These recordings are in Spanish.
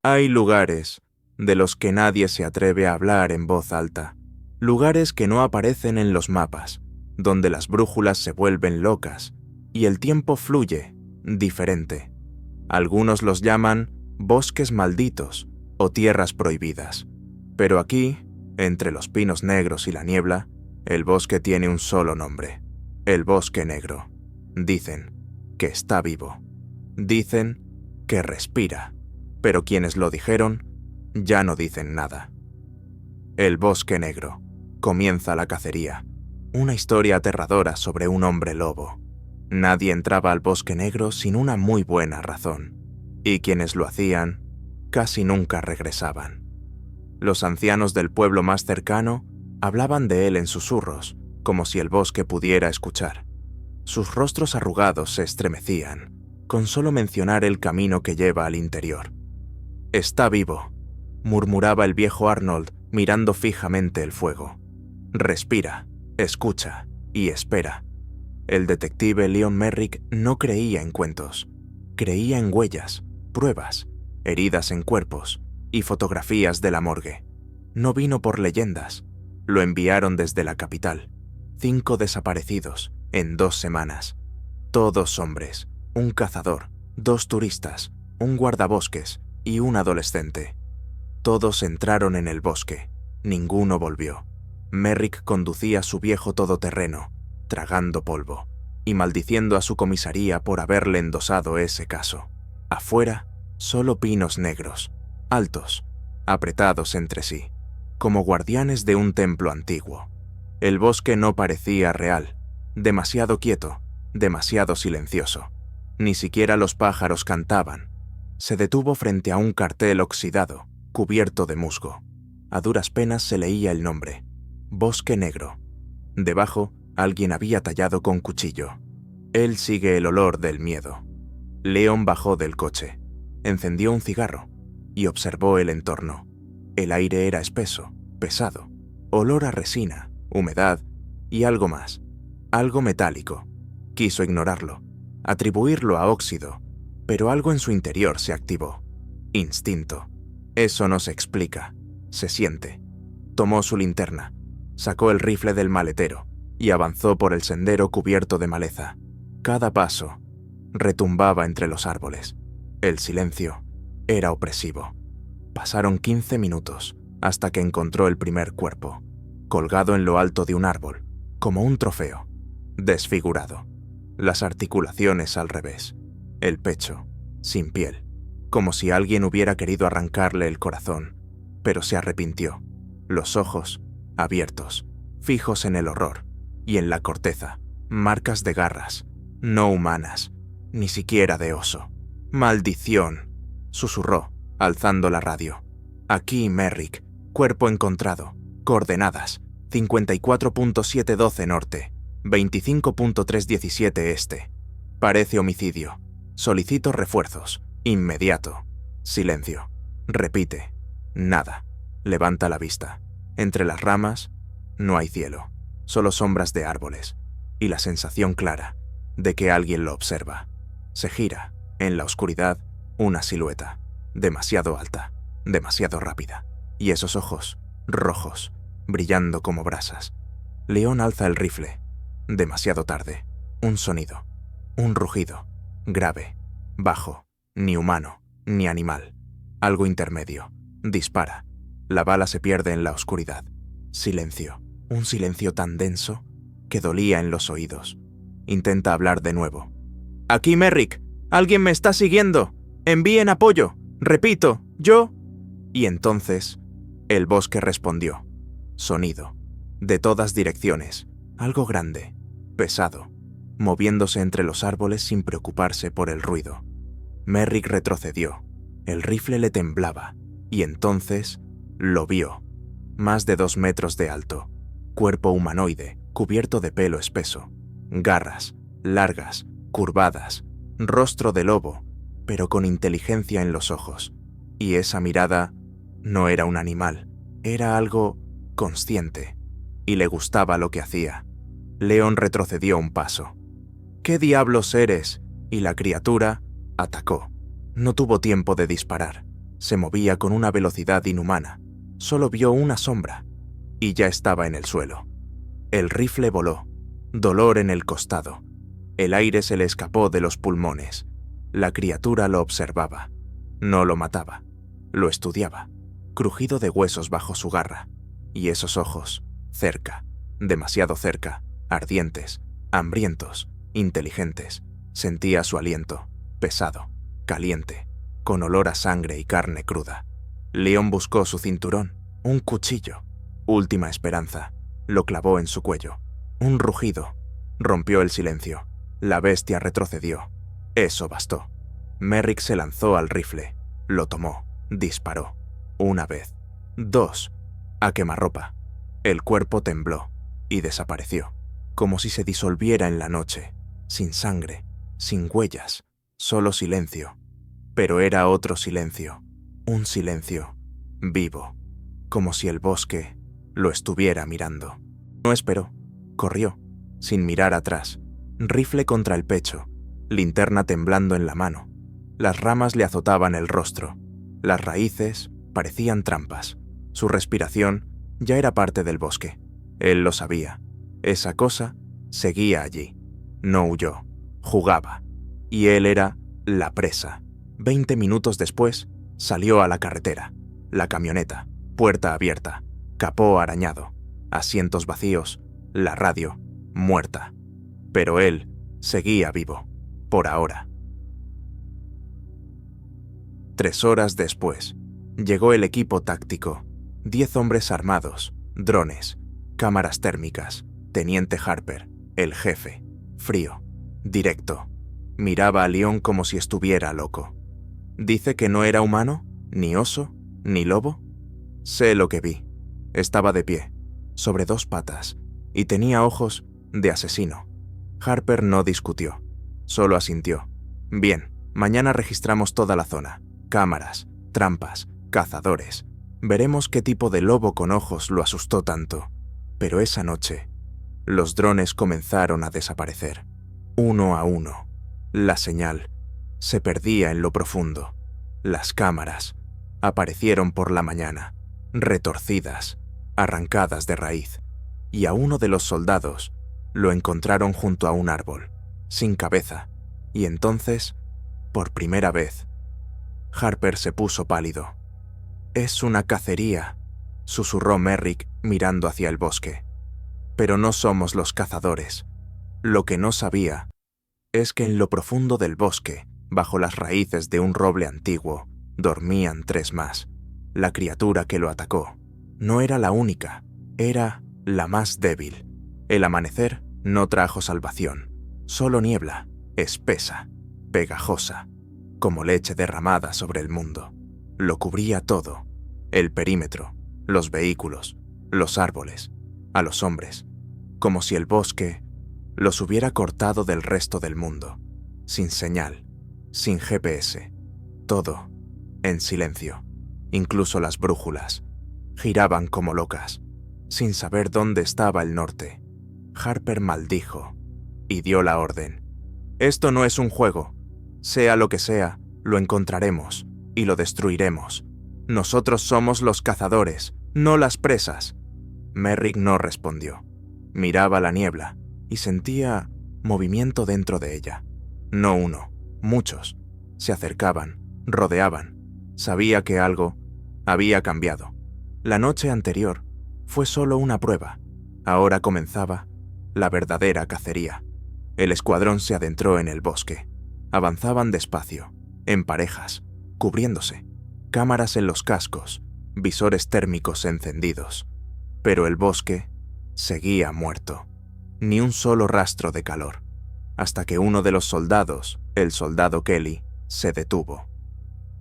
Hay lugares de los que nadie se atreve a hablar en voz alta, lugares que no aparecen en los mapas, donde las brújulas se vuelven locas y el tiempo fluye diferente. Algunos los llaman bosques malditos o tierras prohibidas, pero aquí, entre los pinos negros y la niebla, el bosque tiene un solo nombre: el Bosque Negro. Dicen que está vivo. Dicen que respira, pero quienes lo dijeron ya no dicen nada. El Bosque Negro. Comienza la cacería. Una historia aterradora sobre un hombre lobo. Nadie entraba al Bosque Negro sin una muy buena razón, y quienes lo hacían casi nunca regresaban. Los ancianos del pueblo más cercano hablaban de él en susurros, como si el bosque pudiera escuchar. Sus rostros arrugados se estremecían con solo mencionar el camino que lleva al interior. «Está vivo», murmuraba el viejo Arnold mirando fijamente el fuego. «Respira, escucha y espera». El detective Leon Merrick no creía en cuentos. Creía en huellas, pruebas, heridas en cuerpos y fotografías de la morgue. No vino por leyendas. Lo enviaron desde la capital. 5 desaparecidos en 2 semanas. Todos hombres, un cazador, 2 turistas, un guardabosques y un adolescente. Todos entraron en el bosque. Ninguno volvió. Merrick conducía su viejo todoterreno, tragando polvo y maldiciendo a su comisaría por haberle endosado ese caso. Afuera, solo pinos negros, altos, apretados entre sí, como guardianes de un templo antiguo. El bosque no parecía real, demasiado quieto, demasiado silencioso. Ni siquiera los pájaros cantaban. Se detuvo frente a un cartel oxidado, cubierto de musgo. A duras penas se leía el nombre: Bosque Negro. Debajo, alguien había tallado con cuchillo: «Él sigue el olor del miedo». Leon bajó del coche, encendió un cigarro y observó el entorno. El aire era espeso, pesado, olor a resina, humedad y algo más, algo metálico. Quiso ignorarlo, atribuirlo a óxido, pero algo en su interior se activó. Instinto. Eso no se explica, se siente. Tomó su linterna, sacó el rifle del maletero y avanzó por el sendero cubierto de maleza. Cada paso retumbaba entre los árboles. El silencio era opresivo. Pasaron 15 minutos hasta que encontró el primer cuerpo, colgado en lo alto de un árbol, como un trofeo, desfigurado. Las articulaciones al revés, el pecho sin piel, como si alguien hubiera querido arrancarle el corazón, pero se arrepintió. Los ojos abiertos, fijos en el horror, y en la corteza, marcas de garras, no humanas, ni siquiera de oso. «Maldición», susurró, alzando la radio. «Aquí, Merrick, cuerpo encontrado, coordenadas, 54.712 norte, 25.317 este. Parece homicidio. Solicito refuerzos, inmediato». Silencio. Repite. Nada. Levanta la vista. Entre las ramas, no hay cielo, solo sombras de árboles, y la sensación clara de que alguien lo observa. Se gira, en la oscuridad, una silueta, demasiado alta, demasiado rápida, y esos ojos, rojos, brillando como brasas. Leon alza el rifle. Demasiado tarde. Un sonido, un rugido, grave, bajo, ni humano, ni animal. Algo intermedio. Dispara. La bala se pierde en la oscuridad. Silencio. Un silencio tan denso que dolía en los oídos. Intenta hablar de nuevo. «Aquí, Merrick. Alguien me está siguiendo. Envíen apoyo. Repito, yo...» Y entonces, el bosque respondió. Sonido. De todas direcciones. Algo grande, pesado, moviéndose entre los árboles sin preocuparse por el ruido. Merrick retrocedió. El rifle le temblaba. Y entonces lo vio. Más de 2 metros de alto. Cuerpo humanoide, cubierto de pelo espeso. Garras, largas, curvadas. Rostro de lobo, pero con inteligencia en los ojos. Y esa mirada no era un animal, era algo consciente. Y le gustaba lo que hacía. Leon retrocedió un paso. «¿Qué diablos eres?», y la criatura atacó. No tuvo tiempo de disparar. Se movía con una velocidad inhumana. Solo vio una sombra y ya estaba en el suelo. El rifle voló. Dolor en el costado. El aire se le escapó de los pulmones. La criatura lo observaba. No lo mataba. Lo estudiaba. Crujido de huesos bajo su garra. Y esos ojos, cerca, demasiado cerca, ardientes, hambrientos, inteligentes. Sentía su aliento, pesado, caliente, con olor a sangre y carne cruda. Leon buscó su cinturón, un cuchillo. Última esperanza. Lo clavó en su cuello. Un rugido. Rompió el silencio. La bestia retrocedió. Eso bastó. Merrick se lanzó al rifle. Lo tomó. Disparó. Una vez. Dos. A quemarropa. El cuerpo tembló y desapareció, como si se disolviera en la noche, sin sangre, sin huellas, solo silencio. Pero era otro silencio, un silencio vivo, como si el bosque lo estuviera mirando. No esperó, corrió, sin mirar atrás, rifle contra el pecho, linterna temblando en la mano. Las ramas le azotaban el rostro, las raíces parecían trampas. Su respiración ya era parte del bosque. Él lo sabía. Esa cosa seguía allí. No huyó, jugaba. Y él era la presa. 20 minutos después, salió a la carretera. La camioneta, puerta abierta, capó arañado, asientos vacíos, la radio, muerta. Pero él seguía vivo, por ahora. 3 horas después, llegó el equipo táctico. 10 hombres armados, drones, cámaras térmicas, Teniente Harper, el jefe, frío, directo. Miraba a Leon como si estuviera loco. ¿Dice que no era humano, ni oso, ni lobo? Sé lo que vi. Estaba de pie, sobre 2 patas, y tenía ojos de asesino. Harper no discutió, solo asintió. Bien, mañana registramos toda la zona. Cámaras, trampas, cazadores. Veremos qué tipo de lobo con ojos lo asustó tanto. Pero esa noche, los drones comenzaron a desaparecer, uno a uno. La señal se perdía en lo profundo. Las cámaras aparecieron por la mañana, retorcidas, arrancadas de raíz, y a uno de los soldados lo encontraron junto a un árbol, sin cabeza, y entonces, por primera vez, Harper se puso pálido. «Es una cacería», susurró Merrick mirando hacia el bosque. «Pero no somos los cazadores». Lo que no sabía es que en lo profundo del bosque, bajo las raíces de un roble antiguo, dormían 3 más. La criatura que lo atacó no era la única, era la más débil. El amanecer no trajo salvación, solo niebla, espesa, pegajosa, como leche derramada sobre el mundo. Lo cubría todo, el perímetro, los vehículos, los árboles, a los hombres, como si el bosque los hubiera cortado del resto del mundo, sin señal, sin GPS, todo en silencio. Incluso las brújulas giraban como locas, sin saber dónde estaba el norte. Harper maldijo y dio la orden. «Esto no es un juego. Sea lo que sea, lo encontraremos y lo destruiremos. Nosotros somos los cazadores, no las presas». Merrick no respondió. Miraba la niebla y sentía movimiento dentro de ella. No uno, muchos. Se acercaban, rodeaban. Sabía que algo había cambiado. La noche anterior fue solo una prueba. Ahora comenzaba la verdadera cacería. El escuadrón se adentró en el bosque. Avanzaban despacio, en parejas, cubriéndose. Cámaras en los cascos, visores térmicos encendidos. Pero el bosque seguía muerto. Ni un solo rastro de calor. Hasta que uno de los soldados, el soldado Kelly, se detuvo.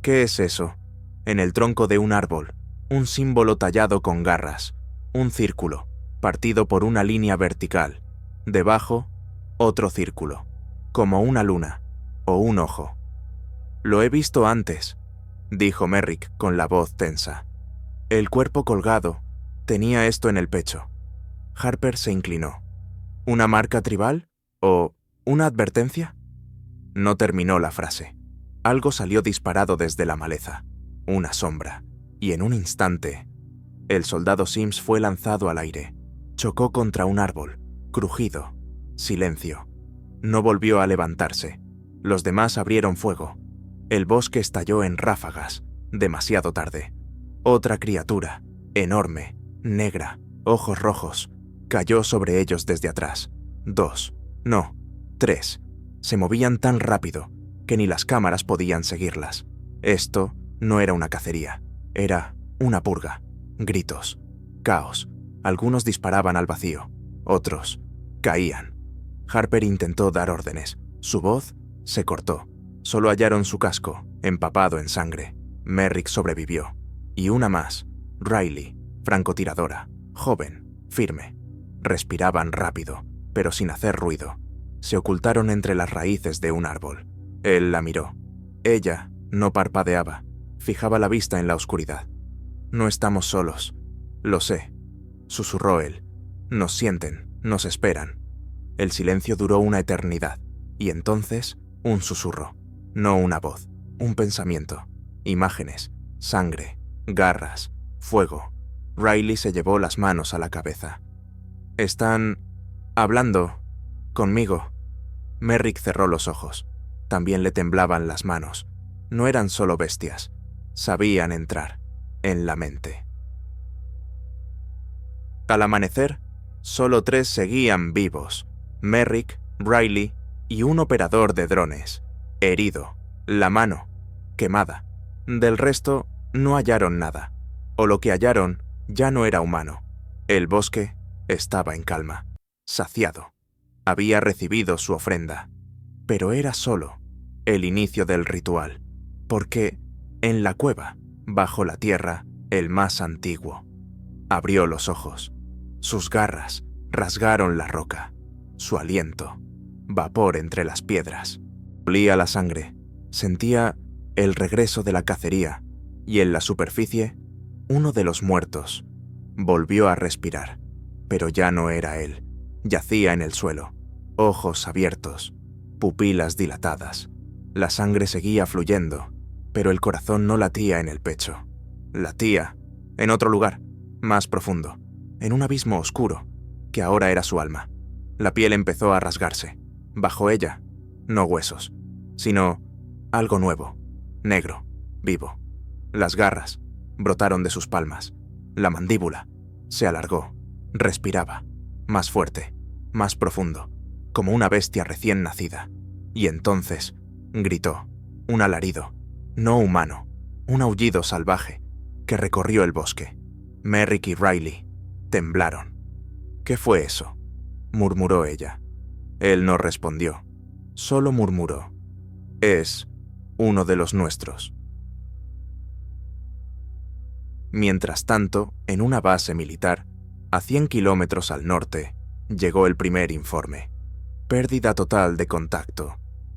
¿Qué es eso? En el tronco de un árbol, un símbolo tallado con garras, un círculo, partido por una línea vertical. Debajo, otro círculo, como una luna o un ojo. «Lo he visto antes», dijo Merrick con la voz tensa. El cuerpo colgado tenía esto en el pecho. Harper se inclinó. ¿Una marca tribal? ¿O una advertencia? No terminó la frase. Algo salió disparado desde la maleza. una sombra, y en un instante, el soldado Sims fue lanzado al aire. Chocó contra un árbol, crujido, silencio. No volvió a levantarse. Los demás abrieron fuego. El bosque estalló en ráfagas, demasiado tarde. Otra criatura, enorme, negra, ojos rojos, cayó sobre ellos desde atrás. 2, no, 3. Se movían tan rápido que ni las cámaras podían seguirlas. Esto no era una cacería, era una purga. Gritos, caos. Algunos disparaban al vacío, otros caían. Harper intentó dar órdenes. Su voz se cortó. Solo hallaron su casco, empapado en sangre. Merrick sobrevivió. Y una más, Riley, francotiradora, joven, firme. Respiraban rápido, pero sin hacer ruido. Se ocultaron entre las raíces de un árbol. Él la miró. Ella no parpadeaba, fijaba la vista en la oscuridad. «No estamos solos, lo sé», susurró él. «Nos sienten, nos esperan». El silencio duró una eternidad, y entonces un susurro, no una voz, un pensamiento, imágenes, sangre, garras, fuego. Riley se llevó las manos a la cabeza. «Están hablando conmigo». Merrick cerró los ojos. También le temblaban las manos. No eran solo bestias, sabían entrar en la mente. Al amanecer, solo 3 seguían vivos: Merrick, Riley y un operador de drones, herido, la mano quemada. Del resto, no hallaron nada, o lo que hallaron ya no era humano. El bosque estaba en calma, saciado. Había recibido su ofrenda, pero era solo el inicio del ritual, porque en la cueva, bajo la tierra, el más antiguo abrió los ojos. Sus garras rasgaron la roca. Su aliento, vapor entre las piedras. Olía la sangre. Sentía el regreso de la cacería, y en la superficie, uno de los muertos volvió a respirar, pero ya no era él. Yacía en el suelo, ojos abiertos, pupilas dilatadas. La sangre seguía fluyendo, pero el corazón no latía en el pecho. Latía en otro lugar, más profundo, en un abismo oscuro, que ahora era su alma. La piel empezó a rasgarse. Bajo ella, no huesos, sino algo nuevo, negro, vivo. Las garras brotaron de sus palmas. La mandíbula se alargó, respiraba, más fuerte, más profundo, como una bestia recién nacida. Y entonces gritó, un alarido, no humano, un aullido salvaje que recorrió el bosque. Merrick y Riley temblaron. «¿Qué fue eso?», murmuró ella. Él no respondió, solo murmuró, «Es uno de los nuestros». Mientras tanto, en una base militar, a 100 kilómetros al norte, llegó el primer informe. Pérdida total de contacto.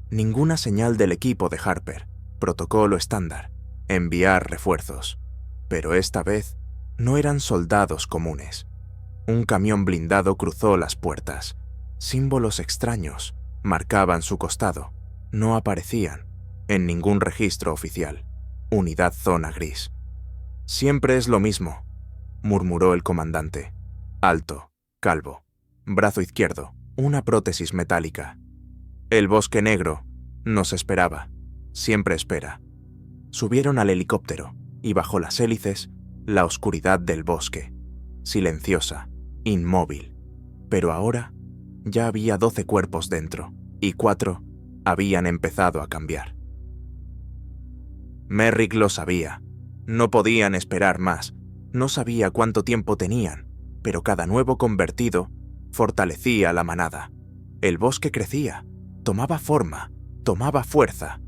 Ninguna señal del equipo de Harper. Protocolo estándar. Enviar refuerzos. Pero esta vez no eran soldados comunes. Un camión blindado cruzó las puertas. Símbolos extraños marcaban su costado. No aparecían en ningún registro oficial. Unidad Zona Gris. «Siempre es lo mismo», murmuró el comandante. Alto, calvo, brazo izquierdo, una prótesis metálica. «El bosque negro nos esperaba. Siempre espera». Subieron al helicóptero y bajo las hélices, la oscuridad del bosque, silenciosa, inmóvil. Pero ahora ya había 12 cuerpos dentro y 4 habían empezado a cambiar. Merrick lo sabía. No podían esperar más. No sabía cuánto tiempo tenían, pero cada nuevo convertido fortalecía la manada. El bosque crecía, tomaba forma, tomaba fuerza.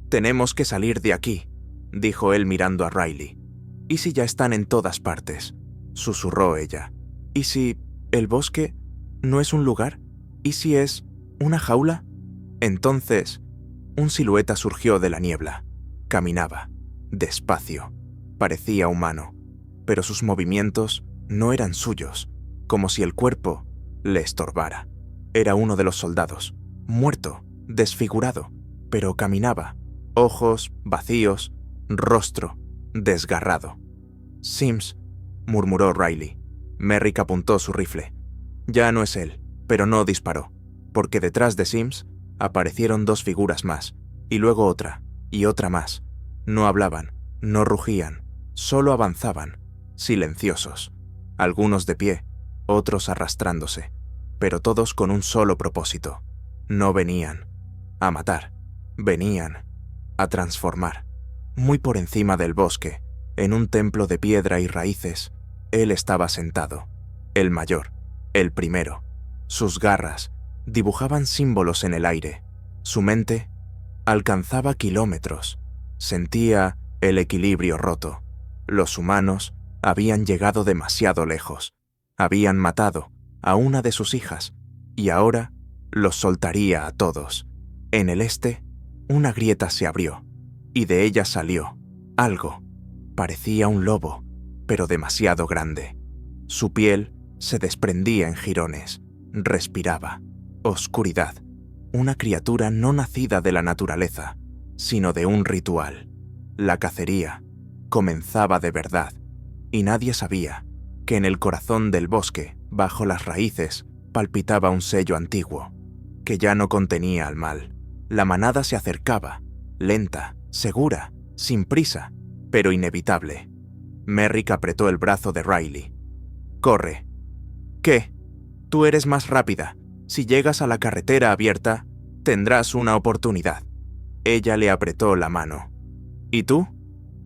«Tenemos que salir de aquí», dijo él mirando a Riley. «¿Y si ya están en todas partes?», susurró ella. «¿Y si el bosque no es un lugar? ¿Y si es una jaula?». Entonces, un silueta surgió de la niebla. Caminaba, despacio. Parecía humano, pero sus movimientos no eran suyos, como si el cuerpo le estorbara. Era uno de los soldados, muerto, desfigurado, pero caminaba. Ojos vacíos, rostro desgarrado. «Sims», murmuró Riley. Merrick apuntó su rifle. Ya no es él, pero no disparó, porque detrás de Sims aparecieron 2 figuras más, y luego otra, y otra más. No hablaban, no rugían, solo avanzaban, silenciosos, algunos de pie, otros arrastrándose, pero todos con un solo propósito. No venían a matar, venían a transformar. Muy por encima del bosque, en un templo de piedra y raíces, él estaba sentado, el mayor, el primero. Sus garras dibujaban símbolos en el aire. Su mente alcanzaba kilómetros. Sentía el equilibrio roto. Los humanos habían llegado demasiado lejos. Habían matado a una de sus hijas y ahora los soltaría a todos. En el este, una grieta se abrió y de ella salió algo. Parecía un lobo, pero demasiado grande. Su piel se desprendía en jirones. Respiraba oscuridad. Una criatura no nacida de la naturaleza, sino de un ritual. La cacería comenzaba de verdad, y nadie sabía que en el corazón del bosque, bajo las raíces, palpitaba un sello antiguo, que ya no contenía al mal. La manada se acercaba, lenta, segura, sin prisa, pero inevitable. Merrick apretó el brazo de Riley. «Corre». «¿Qué? Tú eres más rápida. Si llegas a la carretera abierta, tendrás una oportunidad». Ella le apretó la mano. «¿Y tú?»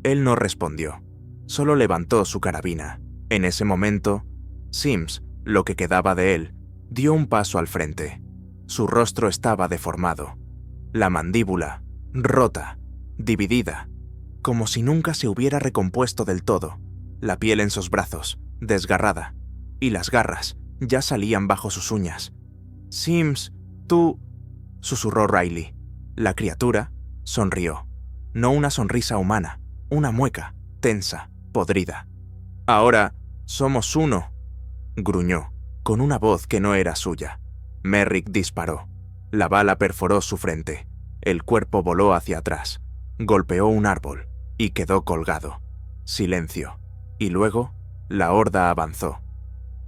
Él no respondió. Solo levantó su carabina. En ese momento, Sims, lo que quedaba de él, dio un paso al frente. Su rostro estaba deformado. La mandíbula, rota, dividida, como si nunca se hubiera recompuesto del todo. La piel en sus brazos, desgarrada, y las garras ya salían bajo sus uñas. «Sims, tú», susurró Riley. La criatura sonrió. No una sonrisa humana, una mueca, tensa, podrida. «Ahora somos uno», gruñó, con una voz que no era suya. Merrick disparó. La bala perforó su frente. El cuerpo voló hacia atrás, golpeó un árbol y quedó colgado. Silencio. Y luego, la horda avanzó.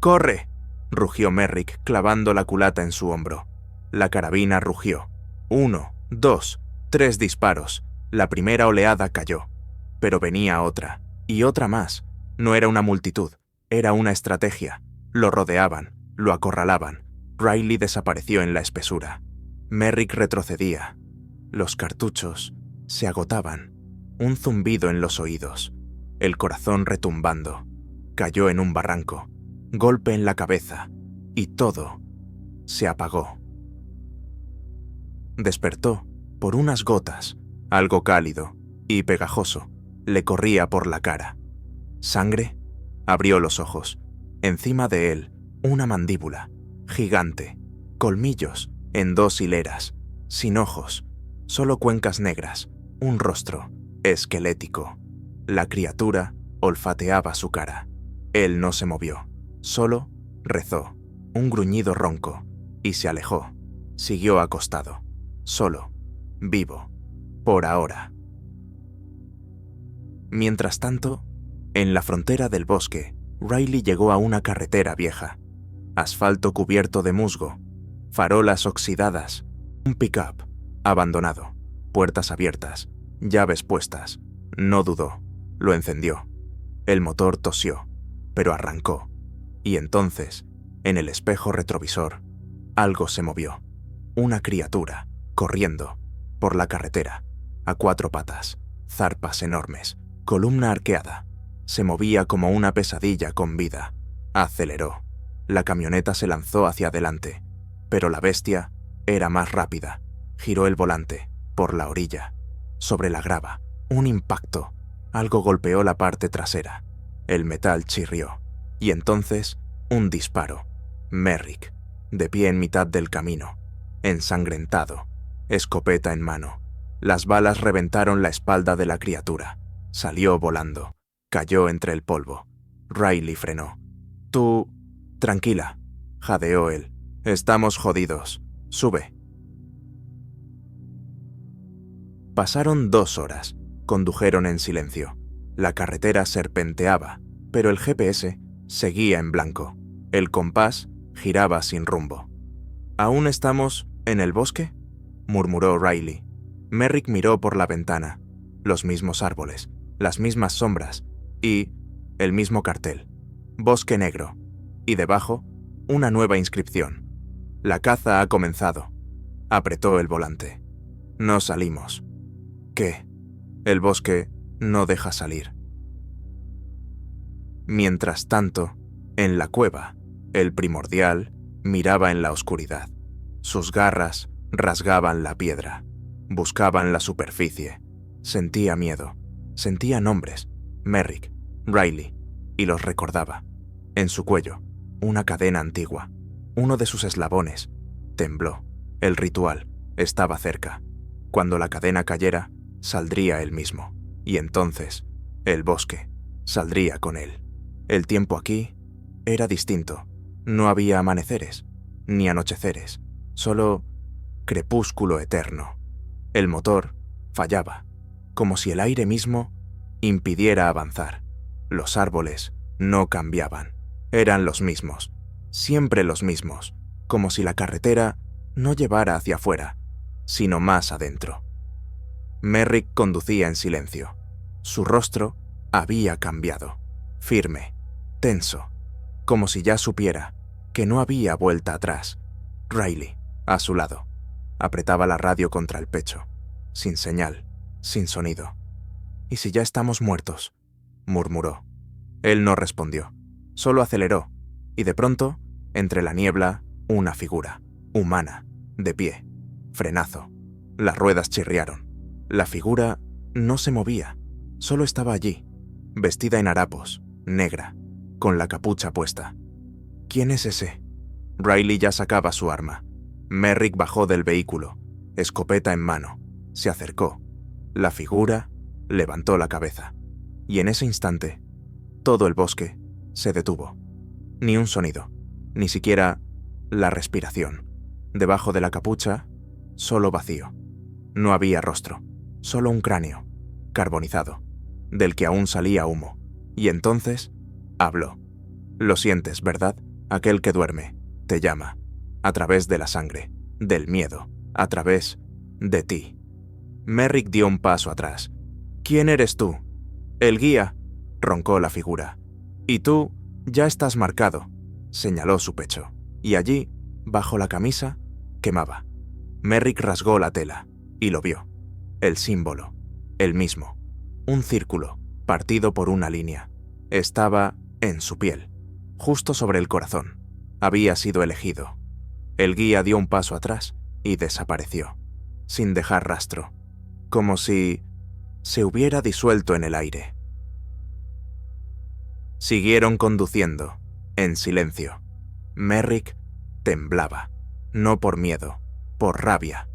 «¡Corre!», rugió Merrick, clavando la culata en su hombro. La carabina rugió. 1, 2, 3 disparos. La primera oleada cayó. Pero venía otra, y otra más. No era una multitud, era una estrategia. Lo rodeaban, lo acorralaban. Riley desapareció en la espesura. Merrick retrocedía. Los cartuchos se agotaban. Un zumbido en los oídos. El corazón retumbando. Cayó en un barranco. Golpe en la cabeza. Y todo se apagó. Despertó por unas gotas. Algo cálido y pegajoso le corría por la cara. ¿Sangre? Abrió los ojos. Encima de él, una mandíbula, gigante, colmillos en 2 hileras, sin ojos, solo cuencas negras, un rostro esquelético. La criatura olfateaba su cara. Él no se movió, solo rezó, un gruñido ronco, y se alejó. Siguió acostado, solo, vivo, por ahora. Mientras tanto, en la frontera del bosque, Riley llegó a una carretera vieja. Asfalto cubierto de musgo, farolas oxidadas, un pick-up abandonado, puertas abiertas, llaves puestas. No dudó, lo encendió. El motor tosió, pero arrancó. Y entonces, en el espejo retrovisor, algo se movió. Una criatura, corriendo, por la carretera, a 4 patas, zarpas enormes, columna arqueada. Se movía como una pesadilla con vida. Aceleró. La camioneta se lanzó hacia adelante, pero la bestia era más rápida. Giró el volante, por la orilla. Sobre la grava, un impacto. Algo golpeó la parte trasera. El metal chirrió. Y entonces, un disparo. Merrick, de pie en mitad del camino, ensangrentado, escopeta en mano. Las balas reventaron la espalda de la criatura. Salió volando. Cayó entre el polvo. Riley frenó. «Tú... tranquila», jadeó él. «Estamos jodidos. Sube». Pasaron 2 horas. Condujeron en silencio. La carretera serpenteaba, pero el GPS seguía en blanco. El compás giraba sin rumbo. ¿Aún estamos en el bosque?, murmuró Riley. Merrick miró por la ventana. Los mismos árboles, las mismas sombras y el mismo cartel. Bosque negro. Y debajo, una nueva inscripción. La caza ha comenzado. Apretó el volante. No salimos. ¿Qué? El bosque no deja salir. Mientras tanto, en la cueva, el primordial miraba en la oscuridad. Sus garras rasgaban la piedra, buscaban la superficie. Sentía miedo, sentía nombres, Merrick, Riley, y los recordaba. En su cuello, una cadena antigua, uno de sus eslabones. Tembló. El ritual estaba cerca. Cuando la cadena cayera, saldría él mismo, y entonces el bosque saldría con él. El tiempo aquí era distinto. No había amaneceres, ni anocheceres, solo crepúsculo eterno. El motor fallaba, como si el aire mismo impidiera avanzar. Los árboles no cambiaban, eran los mismos, siempre los mismos, como si la carretera no llevara hacia afuera, sino más adentro. Merrick conducía en silencio. Su rostro había cambiado, firme, tenso, como si ya supiera que no había vuelta atrás. Riley, a su lado, apretaba la radio contra el pecho, sin señal, sin sonido. «¿Y si ya estamos muertos?», murmuró. Él no respondió, solo aceleró, y de pronto, entre la niebla, una figura, humana, de pie. Frenazo. Las ruedas chirriaron. La figura no se movía, solo estaba allí, vestida en harapos, negra, con la capucha puesta. «¿Quién es ese?». Riley ya sacaba su arma. Merrick bajó del vehículo, escopeta en mano, se acercó. La figura levantó la cabeza, y en ese instante, todo el bosque se detuvo. Ni un sonido, ni siquiera la respiración. Debajo de la capucha, solo vacío. No había rostro, solo un cráneo, carbonizado, del que aún salía humo. Y entonces, habló. «Lo sientes, ¿verdad? Aquel que duerme te llama, a través de la sangre, del miedo, a través de ti». Merrick dio un paso atrás. «¿Quién eres tú?». «El guía», roncó la figura. «Y tú ya estás marcado», señaló su pecho, y allí, bajo la camisa, quemaba. Merrick rasgó la tela, y lo vio. El símbolo, el mismo, un círculo, partido por una línea. Estaba en su piel, justo sobre el corazón. Había sido elegido. El guía dio un paso atrás y desapareció, sin dejar rastro, como si se hubiera disuelto en el aire. Siguieron conduciendo, en silencio. Merrick temblaba, no por miedo, por rabia.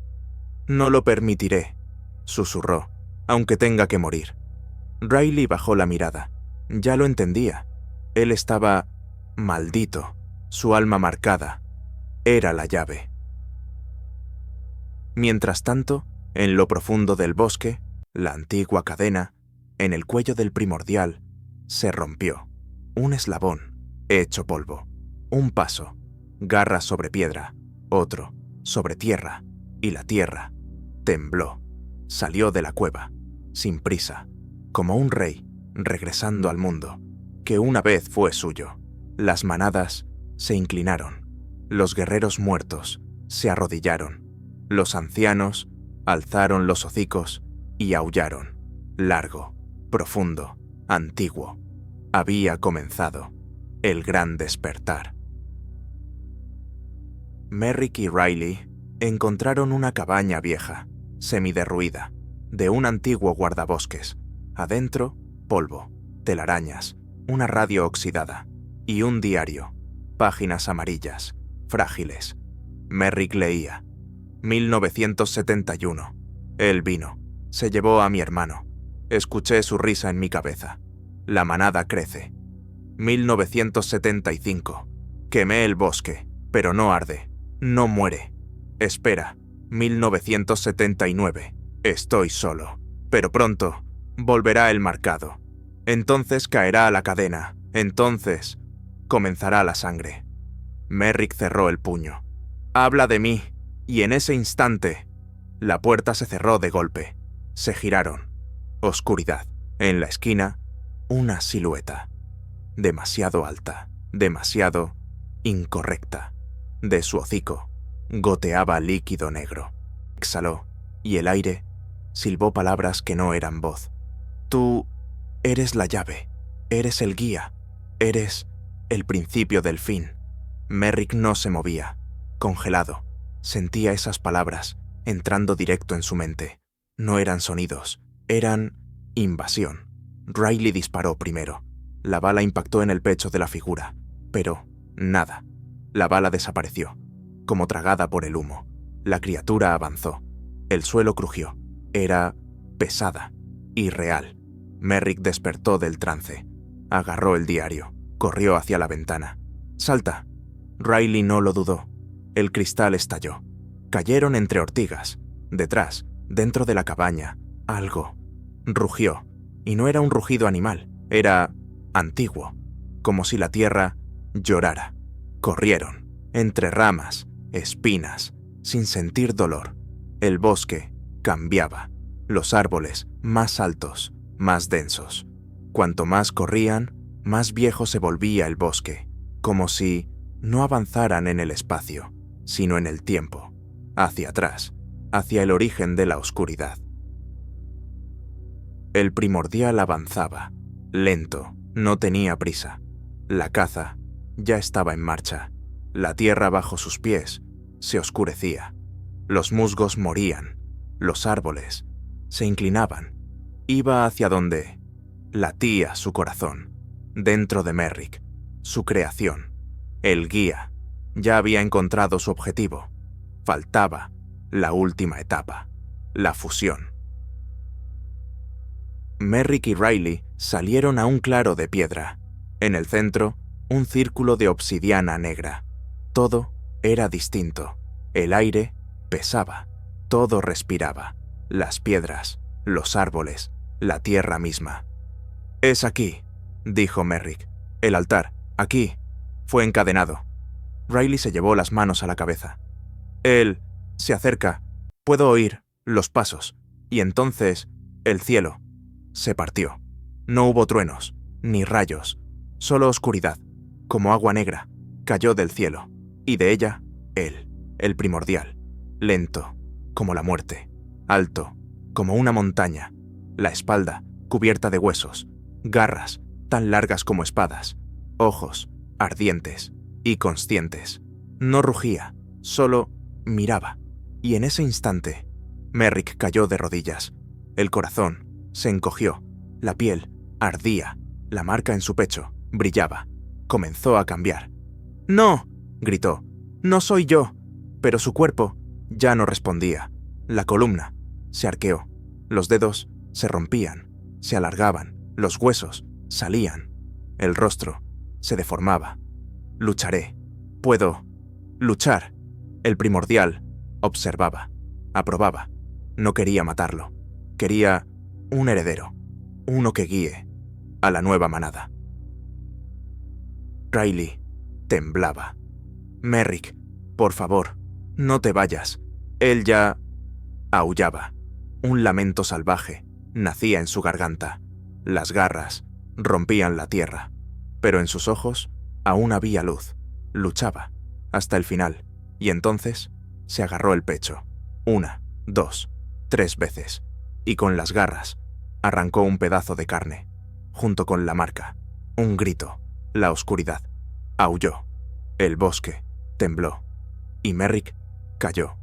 «No lo permitiré», susurró, «aunque tenga que morir». Riley bajó la mirada. Ya lo entendía. Él estaba maldito, su alma marcada. Era la llave. Mientras tanto, en lo profundo del bosque, la antigua cadena, en el cuello del primordial, se rompió. Un eslabón, hecho polvo. Un paso, garras sobre piedra, otro, sobre tierra, y la tierra tembló. Salió de la cueva, sin prisa, como un rey regresando al mundo, que una vez fue suyo. Las manadas se inclinaron, los guerreros muertos se arrodillaron, los ancianos alzaron los hocicos y aullaron. Largo, profundo, antiguo. Había comenzado el gran despertar. Merrick y Riley encontraron una cabaña vieja, semiderruida, de un antiguo guardabosques. Adentro, polvo, telarañas, una radio oxidada y un diario, páginas amarillas, frágiles. Merrick leía. 1971. Él vino, se llevó a mi hermano. Escuché su risa en mi cabeza. La manada crece. 1975. Quemé el bosque, pero no arde, no muere. Espera. 1979. Estoy solo, pero pronto volverá el marcado. Entonces caerá la cadena. Entonces comenzará la sangre. Merrick cerró el puño. «Habla de mí». Y en ese instante, la puerta se cerró de golpe. Se giraron. Oscuridad. En la esquina, una silueta. Demasiado alta, demasiado incorrecta. De su hocico goteaba líquido negro. Exhaló, y el aire silbó palabras que no eran voz. «Tú eres la llave, eres el guía, eres el principio del fin». Merrick no se movía, congelado. Sentía esas palabras entrando directo en su mente. No eran sonidos, eran invasión. Riley disparó primero. La bala impactó en el pecho de la figura, pero nada. La bala desapareció, como tragada por el humo. La criatura avanzó. El suelo crujió. Era pesada, irreal. Merrick despertó del trance. Agarró el diario. Corrió hacia la ventana. «¡Salta!». Riley no lo dudó. El cristal estalló. Cayeron entre ortigas. Detrás, dentro de la cabaña, algo rugió. Y no era un rugido animal, era antiguo, como si la tierra llorara. Corrieron, entre ramas, espinas, sin sentir dolor. El bosque cambiaba. Los árboles más altos, más densos. Cuanto más corrían, más viejo se volvía el bosque, como si no avanzaran en el espacio, sino en el tiempo, hacia atrás, hacia el origen de la oscuridad. El primordial avanzaba, lento, no tenía prisa. La caza ya estaba en marcha. La tierra bajo sus pies se oscurecía. Los musgos morían, los árboles se inclinaban. Iba hacia donde latía su corazón, dentro de Merrick, su creación. El guía ya había encontrado su objetivo. Faltaba la última etapa, la fusión. Merrick y Riley salieron a un claro de piedra. En el centro, un círculo de obsidiana negra. Todo era distinto. El aire pesaba. Todo respiraba. Las piedras, los árboles, la tierra misma. «Es aquí», dijo Merrick. «El altar, aquí». Fue encadenado. Riley se llevó las manos a la cabeza. «Él se acerca. Puedo oír los pasos». Y entonces, el cielo se partió. No hubo truenos, ni rayos, solo oscuridad, como agua negra, cayó del cielo, y de ella, él, el primordial, lento, como la muerte, alto, como una montaña, la espalda cubierta de huesos, garras tan largas como espadas, ojos ardientes y conscientes. No rugía, solo miraba, y en ese instante, Merrick cayó de rodillas. El corazón se encogió, la piel ardía, la marca en su pecho brillaba. Comenzó a cambiar. «¡No!», gritó. «¡No soy yo!». Pero su cuerpo ya no respondía. La columna se arqueó, los dedos se rompían, se alargaban, los huesos salían, el rostro se deformaba. «Lucharé. Puedo luchar». El primordial observaba, aprobaba. No quería matarlo. Quería un heredero, uno que guíe a la nueva manada. Riley temblaba. «Merrick, por favor, no te vayas». Él ya aullaba. Un lamento salvaje nacía en su garganta. Las garras rompían la tierra, pero en sus ojos aún había luz. Luchaba hasta el final, y entonces se agarró el pecho. 1, 2, 3 veces, y con las garras arrancó un pedazo de carne, junto con la marca. Un grito, la oscuridad. Aulló. El bosque tembló, y Merrick cayó,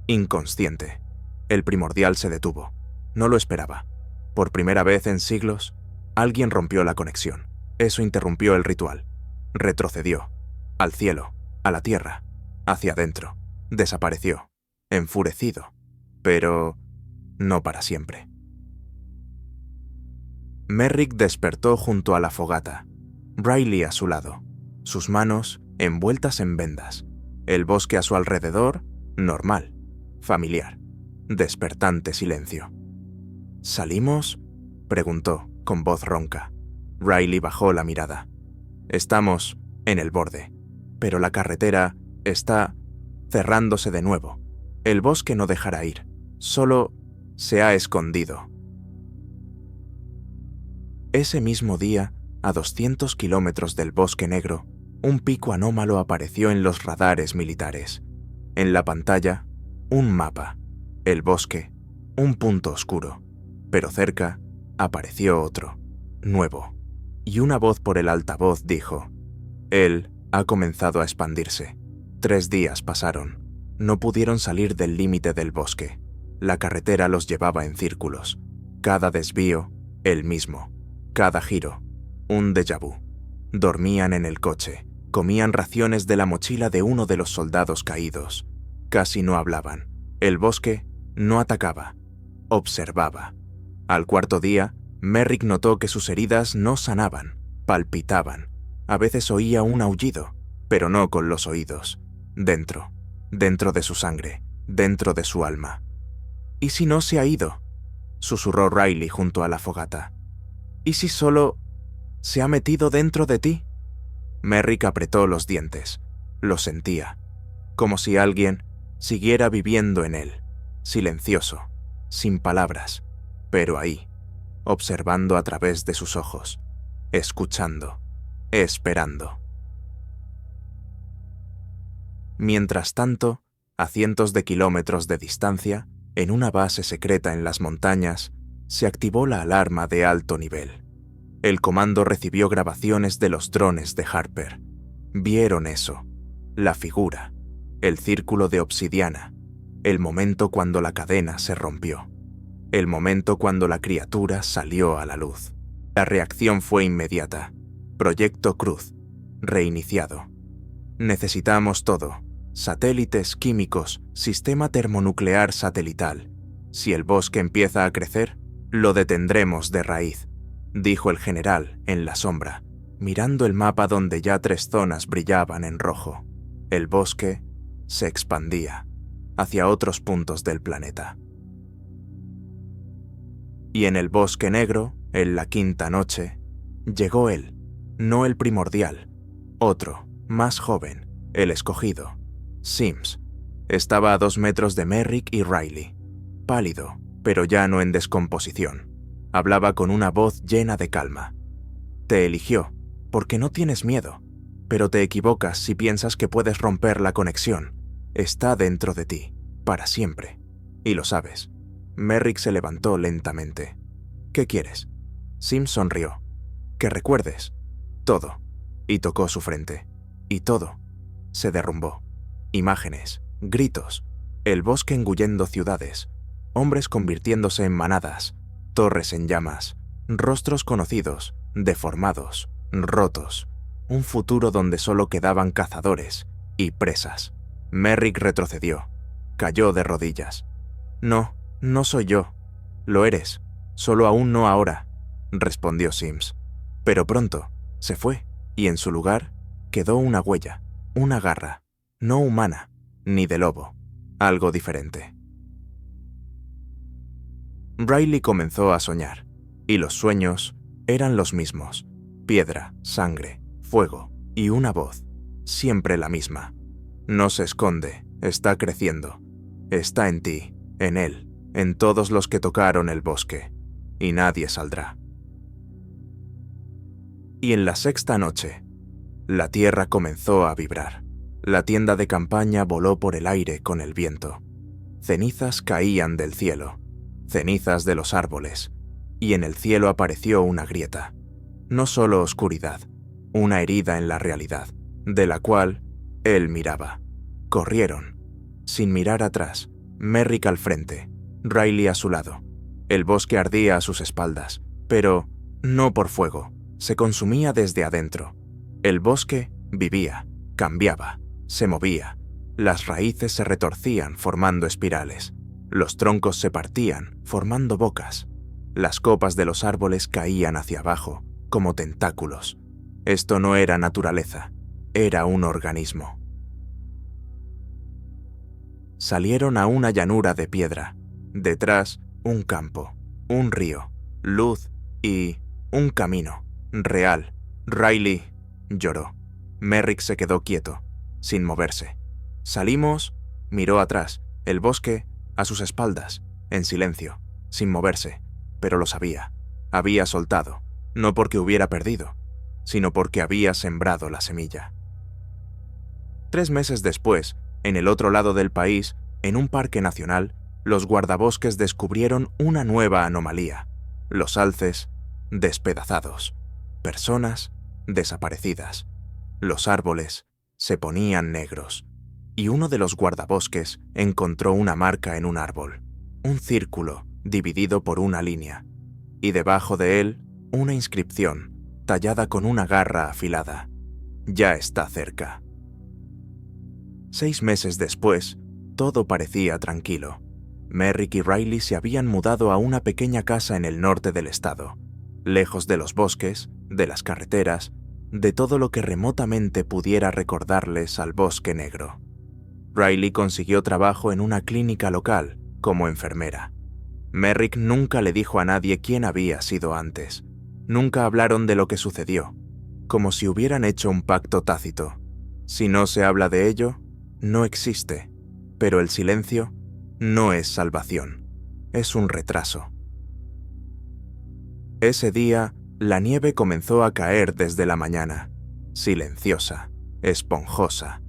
inconsciente. El primordial se detuvo. No lo esperaba. Por primera vez en siglos, alguien rompió la conexión. Eso interrumpió el ritual. Retrocedió. Al cielo, a la tierra, hacia adentro. Desapareció, enfurecido, pero no para siempre. Merrick despertó junto a la fogata. Riley a su lado, sus manos envueltas en vendas. El bosque a su alrededor, normal, familiar. Despertante silencio. «¿Salimos?», preguntó con voz ronca. Riley bajó la mirada. Estamos en el borde, pero la carretera está cerrándose de nuevo. El bosque no dejará ir, solo se ha escondido. Ese mismo día, a 200 kilómetros del Bosque Negro, un pico anómalo apareció en los radares militares. En la pantalla, un mapa, el bosque, un punto oscuro, pero cerca apareció otro, nuevo, y una voz por el altavoz dijo: «Él ha comenzado a expandirse». 3 días pasaron. No pudieron salir del límite del bosque. La carretera los llevaba en círculos. Cada desvío, el mismo. Cada giro, un déjà vu. Dormían en el coche. Comían raciones de la mochila de uno de los soldados caídos. Casi no hablaban. El bosque no atacaba. Observaba. Al 4.º día, Merrick notó que sus heridas no sanaban. Palpitaban. A veces oía un aullido, pero no con los oídos. Dentro de su sangre, dentro de su alma. «¿Y si no se ha ido?», susurró Riley junto a la fogata. «¿Y si solo se ha metido dentro de ti?». Merrick apretó los dientes. Lo sentía, como si alguien siguiera viviendo en él, silencioso, sin palabras, pero ahí, observando a través de sus ojos, escuchando, esperando. Mientras tanto, a cientos de kilómetros de distancia, en una base secreta en las montañas, se activó la alarma de alto nivel. El comando recibió grabaciones de los drones de Harper. Vieron eso, la figura, el círculo de obsidiana, el momento cuando la cadena se rompió, el momento cuando la criatura salió a la luz. La reacción fue inmediata. Proyecto Cruz, reiniciado. Necesitamos todo. Satélites químicos, sistema termonuclear satelital. Si el bosque empieza a crecer, lo detendremos de raíz, dijo el general en la sombra, mirando el mapa donde ya 3 zonas brillaban en rojo. El bosque se expandía hacia otros puntos del planeta. Y en el Bosque Negro, en la 5ª noche, llegó él, no el primordial, otro, más joven, el escogido. Sims estaba a 2 metros de Merrick y Riley, pálido, pero ya no en descomposición. Hablaba con una voz llena de calma. «Te eligió, porque no tienes miedo, pero te equivocas si piensas que puedes romper la conexión. Está dentro de ti, para siempre, y lo sabes». Merrick se levantó lentamente. «¿Qué quieres?». Sims sonrió. «Que recuerdes todo», y tocó su frente. Y todo se derrumbó. Imágenes, gritos, el bosque engullendo ciudades, hombres convirtiéndose en manadas, torres en llamas, rostros conocidos, deformados, rotos, un futuro donde solo quedaban cazadores y presas. Merrick retrocedió, cayó de rodillas. «No, no soy yo. Lo eres, solo aún no ahora», respondió Sims. Pero pronto se fue, y en su lugar quedó una huella, una garra, no humana, ni de lobo, algo diferente. Riley comenzó a soñar, y los sueños eran los mismos: piedra, sangre, fuego y una voz, siempre la misma. No se esconde, está creciendo, está en ti, en él, en todos los que tocaron el bosque, y nadie saldrá. Y en la 6ª noche, la tierra comenzó a vibrar. La tienda de campaña voló por el aire con el viento. Cenizas caían del cielo, cenizas de los árboles, y en el cielo apareció una grieta. No solo oscuridad, una herida en la realidad, de la cual él miraba. Corrieron, sin mirar atrás, Merrick al frente, Riley a su lado. El bosque ardía a sus espaldas, pero no por fuego, se consumía desde adentro. El bosque vivía, cambiaba, se movía. Las raíces se retorcían formando espirales. Los troncos se partían formando bocas. Las copas de los árboles caían hacia abajo como tentáculos. Esto no era naturaleza, era un organismo. Salieron a una llanura de piedra. Detrás, un campo, un río, luz y un camino. Real. Riley, lloró. Merrick se quedó quieto, sin moverse. Salimos, miró atrás, el bosque, a sus espaldas, en silencio, sin moverse, pero lo sabía. Había soltado, no porque hubiera perdido, sino porque había sembrado la semilla. 3 meses después, en el otro lado del país, en un parque nacional, los guardabosques descubrieron una nueva anomalía. Los alces despedazados, personas desaparecidas. Los árboles se ponían negros, y uno de los guardabosques encontró una marca en un árbol, un círculo dividido por una línea, y debajo de él una inscripción tallada con una garra afilada. Ya está cerca. 6 meses después, todo parecía tranquilo. Merrick y Riley se habían mudado a una pequeña casa en el norte del estado, lejos de los bosques, de las carreteras, de todo lo que remotamente pudiera recordarles al Bosque Negro. Riley consiguió trabajo en una clínica local como enfermera. Merrick nunca le dijo a nadie quién había sido antes. Nunca hablaron de lo que sucedió, como si hubieran hecho un pacto tácito. Si no se habla de ello, no existe, pero el silencio no es salvación, es un retraso. Ese día, la nieve comenzó a caer desde la mañana, silenciosa, esponjosa.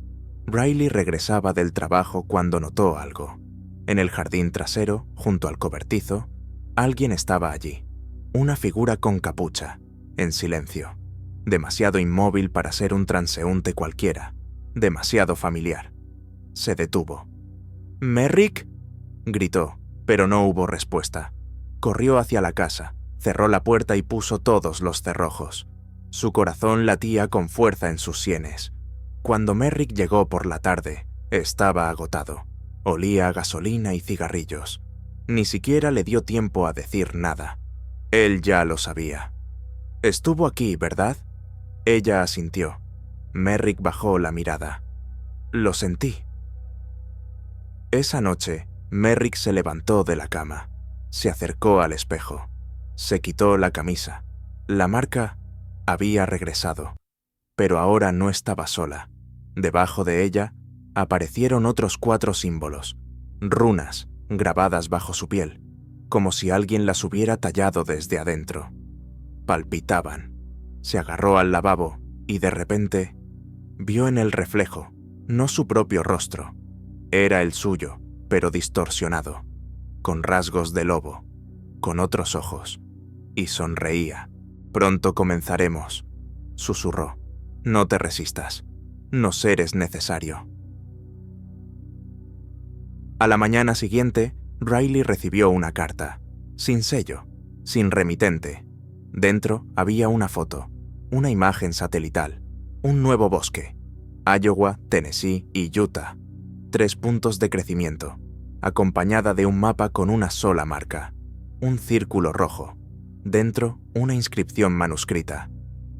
Riley regresaba del trabajo cuando notó algo. En el jardín trasero, junto al cobertizo, alguien estaba allí, una figura con capucha, en silencio, demasiado inmóvil para ser un transeúnte cualquiera, demasiado familiar. Se detuvo. «¿Merrick?», gritó, pero no hubo respuesta. Corrió hacia la casa, cerró la puerta y puso todos los cerrojos. Su corazón latía con fuerza en sus sienes. Cuando Merrick llegó por la tarde, estaba agotado. Olía a gasolina y cigarrillos. Ni siquiera le dio tiempo a decir nada. Él ya lo sabía. «Estuvo aquí, ¿verdad?». Ella asintió. Merrick bajó la mirada. «Lo sentí». Esa noche, Merrick se levantó de la cama. Se acercó al espejo. Se quitó la camisa. La marca había regresado, pero ahora no estaba sola. Debajo de ella aparecieron otros 4 símbolos, runas grabadas bajo su piel, como si alguien las hubiera tallado desde adentro. Palpitaban. Se agarró al lavabo y de repente vio en el reflejo, no su propio rostro. Era el suyo, pero distorsionado, con rasgos de lobo, con otros ojos, y sonreía. «Pronto comenzaremos», susurró. «No te resistas. Nos eres necesario». A la mañana siguiente, Riley recibió una carta, sin sello, sin remitente. Dentro había una foto, una imagen satelital, un nuevo bosque, Iowa, Tennessee y Utah. 3 puntos de crecimiento, acompañada de un mapa con una sola marca, un círculo rojo. Dentro, una inscripción manuscrita.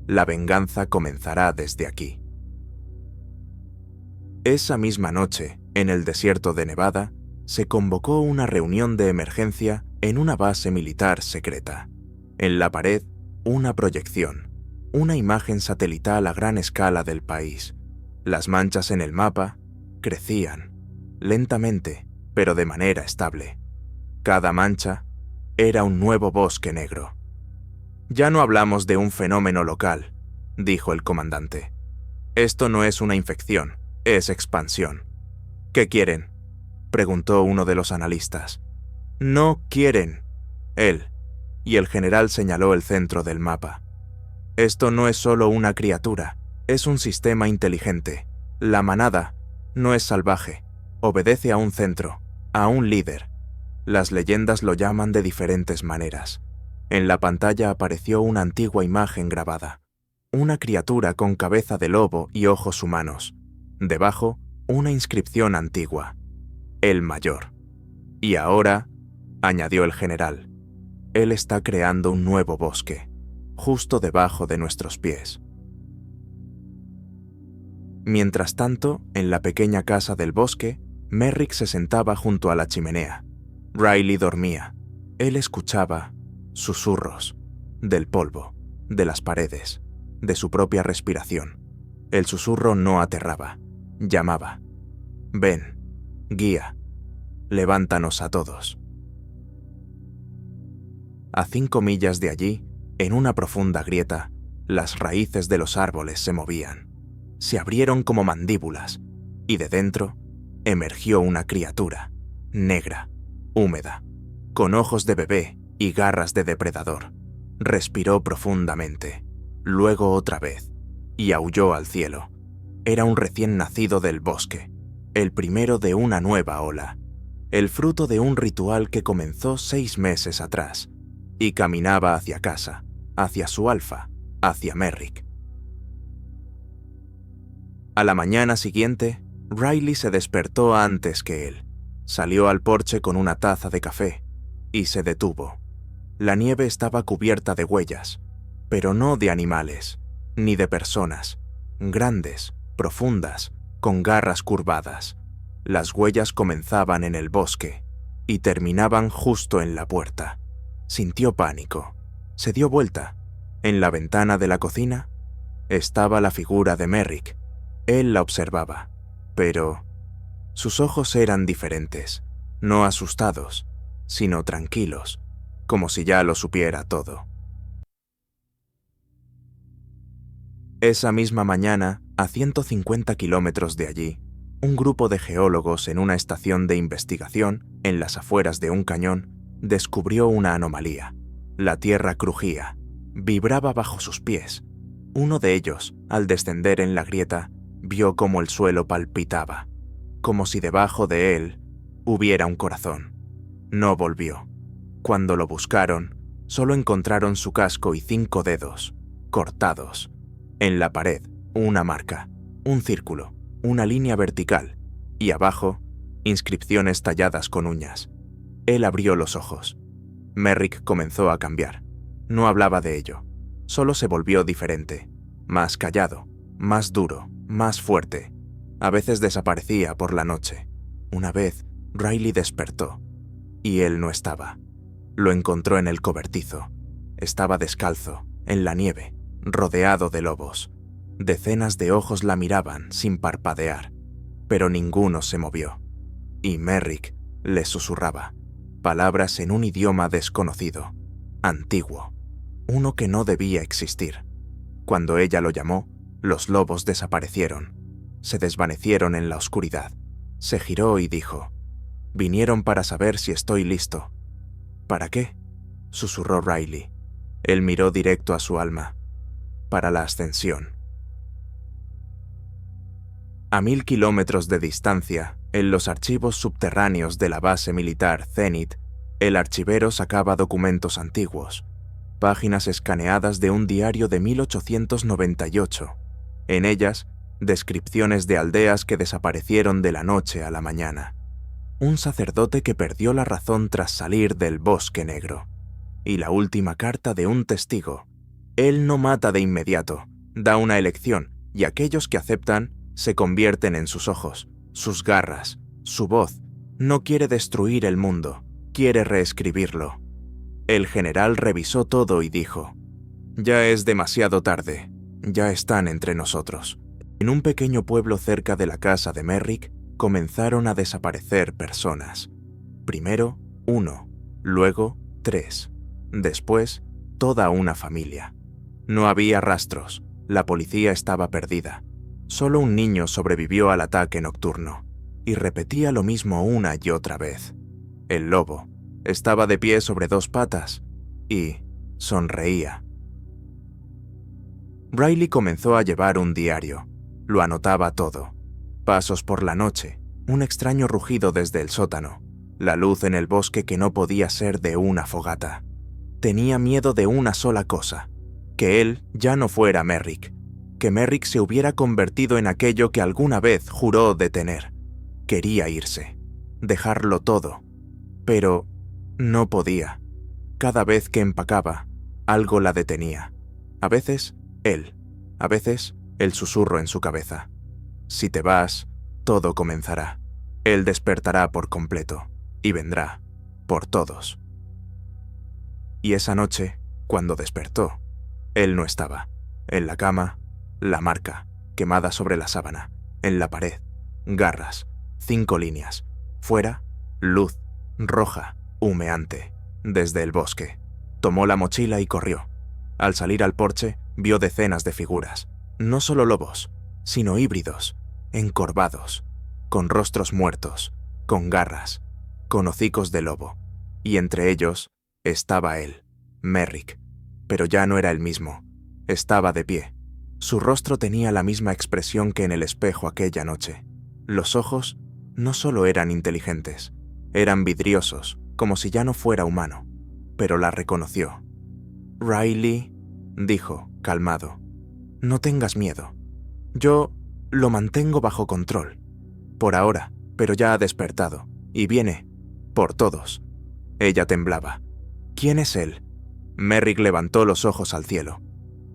«La venganza comenzará desde aquí». Esa misma noche, en el desierto de Nevada, se convocó una reunión de emergencia en una base militar secreta. En la pared, una proyección, una imagen satelital a gran escala del país. Las manchas en el mapa crecían, lentamente, pero de manera estable. Cada mancha era un nuevo bosque negro. «Ya no hablamos de un fenómeno local», dijo el comandante. «Esto no es una infección, es expansión». «¿Qué quieren?», preguntó uno de los analistas. «No quieren». Él, y el general señaló el centro del mapa. «Esto no es solo una criatura, es un sistema inteligente. La manada no es salvaje, obedece a un centro, a un líder. Las leyendas lo llaman de diferentes maneras». En la pantalla apareció una antigua imagen grabada. Una criatura con cabeza de lobo y ojos humanos. Debajo, una inscripción antigua. «El mayor». «Y ahora», añadió el general, «él está creando un nuevo bosque, justo debajo de nuestros pies». Mientras tanto, en la pequeña casa del bosque, Merrick se sentaba junto a la chimenea. Riley dormía. Él escuchaba susurros del polvo, de las paredes, de su propia respiración. El susurro no aterraba, llamaba. Ven, guía, levántanos a todos. A 5 millas de allí, en una profunda grieta, las raíces de los árboles se movían. Se abrieron como mandíbulas, y de dentro emergió una criatura, negra, húmeda, con ojos de bebé y garras de depredador. Respiró profundamente, luego otra vez, y aulló al cielo. Era un recién nacido del bosque, el primero de una nueva ola, el fruto de un ritual que comenzó 6 meses atrás, y caminaba hacia casa, hacia su alfa, hacia Merrick. A la mañana siguiente, Riley se despertó antes que él. Salió al porche con una taza de café y se detuvo. La nieve estaba cubierta de huellas, pero no de animales, ni de personas, grandes, profundas, con garras curvadas. Las huellas comenzaban en el bosque y terminaban justo en la puerta. Sintió pánico. Se dio vuelta. En la ventana de la cocina estaba la figura de Merrick. Él la observaba, pero sus ojos eran diferentes, no asustados, sino tranquilos, como si ya lo supiera todo. Esa misma mañana, a 150 kilómetros de allí, un grupo de geólogos en una estación de investigación en las afueras de un cañón descubrió una anomalía. La tierra crujía, vibraba bajo sus pies. Uno de ellos, al descender en la grieta, vio cómo el suelo palpitaba, como si debajo de él hubiera un corazón. No volvió. Cuando lo buscaron, solo encontraron su casco y 5 dedos, cortados. En la pared, una marca, un círculo, una línea vertical, y abajo, inscripciones talladas con uñas. Él abrió los ojos. Merrick comenzó a cambiar. No hablaba de ello. Solo se volvió diferente, más callado, más duro, más fuerte. A veces desaparecía por la noche. Una vez, Riley despertó, y él no estaba. Lo encontró en el cobertizo. Estaba descalzo, en la nieve, rodeado de lobos. Decenas de ojos la miraban sin parpadear, pero ninguno se movió. Y Merrick le susurraba, palabras en un idioma desconocido, antiguo, uno que no debía existir. Cuando ella lo llamó, los lobos desaparecieron, se desvanecieron en la oscuridad. Se giró y dijo, «Vinieron para saber si estoy listo». «¿Para qué?», susurró Riley. Él miró directo a su alma. «Para la ascensión». A 1000 kilómetros de distancia, en los archivos subterráneos de la base militar Zenith, el archivero sacaba documentos antiguos, páginas escaneadas de un diario de 1898. En ellas, descripciones de aldeas que desaparecieron de la noche a la mañana. Un sacerdote que perdió la razón tras salir del bosque negro. Y la última carta de un testigo. Él no mata de inmediato, da una elección, y aquellos que aceptan se convierten en sus ojos, sus garras, su voz. No quiere destruir el mundo, quiere reescribirlo. El general revisó todo y dijo, «Ya es demasiado tarde, ya están entre nosotros». En un pequeño pueblo cerca de la casa de Merrick, comenzaron a desaparecer personas. Primero, 1, luego 3, después toda una familia. No había rastros, la policía estaba perdida. Solo un niño sobrevivió al ataque nocturno, y repetía lo mismo una y otra vez. El lobo estaba de pie sobre 2 patas y sonreía. Riley comenzó a llevar un diario. Lo anotaba todo. Pasos por la noche, un extraño rugido desde el sótano, la luz en el bosque que no podía ser de una fogata. Tenía miedo de una sola cosa, que él ya no fuera Merrick, que Merrick se hubiera convertido en aquello que alguna vez juró detener. Quería irse, dejarlo todo, pero no podía. Cada vez que empacaba, algo la detenía. A veces, él, a veces, el susurro en su cabeza. Si te vas, todo comenzará. Él despertará por completo, y vendrá, por todos. Y esa noche, cuando despertó, Él no estaba. En la cama, la marca, quemada sobre la sábana. En la pared, garras, 5 líneas. Fuera, luz, roja, humeante, desde el bosque. Tomó la mochila y corrió. Al salir al porche, vio decenas de figuras. No solo lobos, sino híbridos, encorvados, con rostros muertos, con garras, con hocicos de lobo. Y entre ellos estaba él, Merrick. Pero ya no era el mismo. Estaba de pie. Su rostro tenía la misma expresión que en el espejo aquella noche. Los ojos no solo eran inteligentes, eran vidriosos, como si ya no fuera humano. Pero la reconoció. «Riley», dijo, calmado, «no tengas miedo. Yo lo mantengo bajo control. Por ahora, pero ya ha despertado, y viene, por todos». Ella temblaba. «¿Quién es él?» Merrick levantó los ojos al cielo.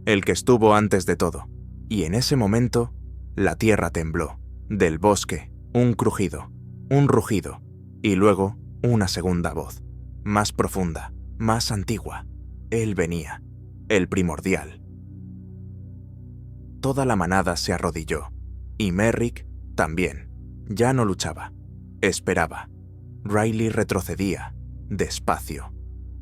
«El que estuvo antes de todo». Y en ese momento, la tierra tembló. Del bosque, un crujido, un rugido, y luego una segunda voz, más profunda, más antigua. Él venía, el primordial. Toda la manada se arrodilló, y Merrick también. Ya no luchaba, esperaba. Riley retrocedía, despacio,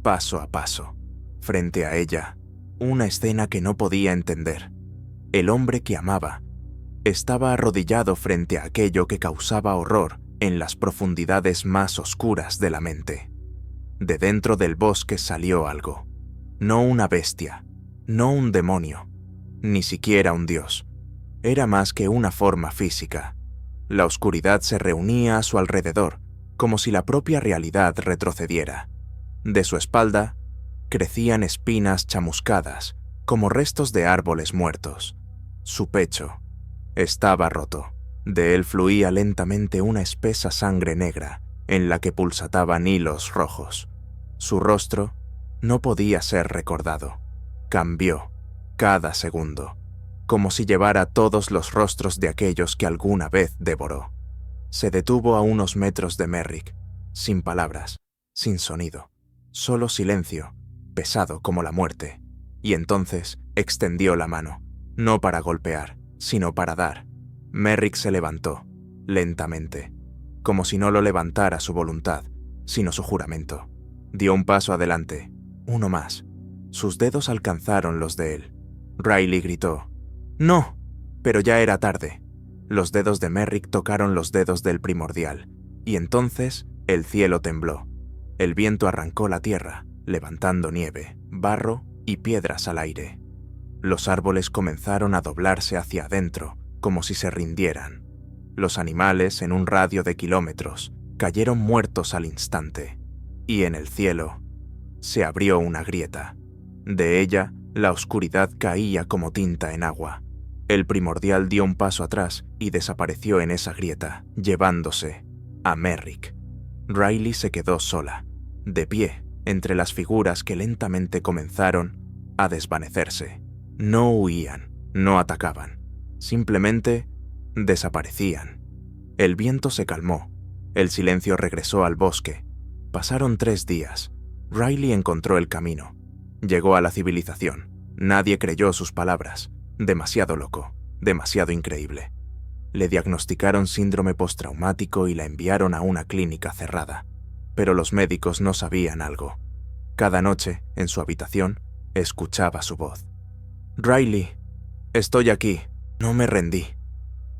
paso a paso. Frente a ella, una escena que no podía entender. El hombre que amaba estaba arrodillado frente a aquello que causaba horror en las profundidades más oscuras de la mente. De dentro del bosque salió algo. No una bestia, no un demonio, ni siquiera un dios. Era más que una forma física. La oscuridad se reunía a su alrededor, como si la propia realidad retrocediera. De su espalda crecían espinas chamuscadas, como restos de árboles muertos. Su pecho estaba roto. De él fluía lentamente una espesa sangre negra, en la que pulsaban hilos rojos. Su rostro no podía ser recordado. Cambió cada segundo, como si llevara todos los rostros de aquellos que alguna vez devoró. Se detuvo a unos metros de Merrick, sin palabras, sin sonido, solo silencio, pesado como la muerte, y entonces extendió la mano, no para golpear, sino para dar. Merrick se levantó, lentamente, como si no lo levantara su voluntad, sino su juramento. Dio un paso adelante, uno más. Sus dedos alcanzaron los de él. Riley gritó, «¡No!», pero ya era tarde. Los dedos de Merrick tocaron los dedos del primordial, y entonces el cielo tembló. El viento arrancó la tierra, levantando nieve, barro y piedras al aire. Los árboles comenzaron a doblarse hacia adentro, como si se rindieran. Los animales, en un radio de kilómetros, cayeron muertos al instante. Y en el cielo se abrió una grieta. De ella, la oscuridad caía como tinta en agua. El primordial dio un paso atrás y desapareció en esa grieta, llevándose a Merrick. Riley se quedó sola, de pie, entre las figuras que lentamente comenzaron a desvanecerse. No huían, no atacaban, simplemente desaparecían. El viento se calmó, el silencio regresó al bosque. Pasaron 3 días. Riley encontró el camino. Llegó a la civilización. Nadie creyó sus palabras. Demasiado loco, demasiado increíble. Le diagnosticaron síndrome postraumático y la enviaron a una clínica cerrada. Pero los médicos no sabían algo. Cada noche, en su habitación, escuchaba su voz. «Riley, estoy aquí, no me rendí.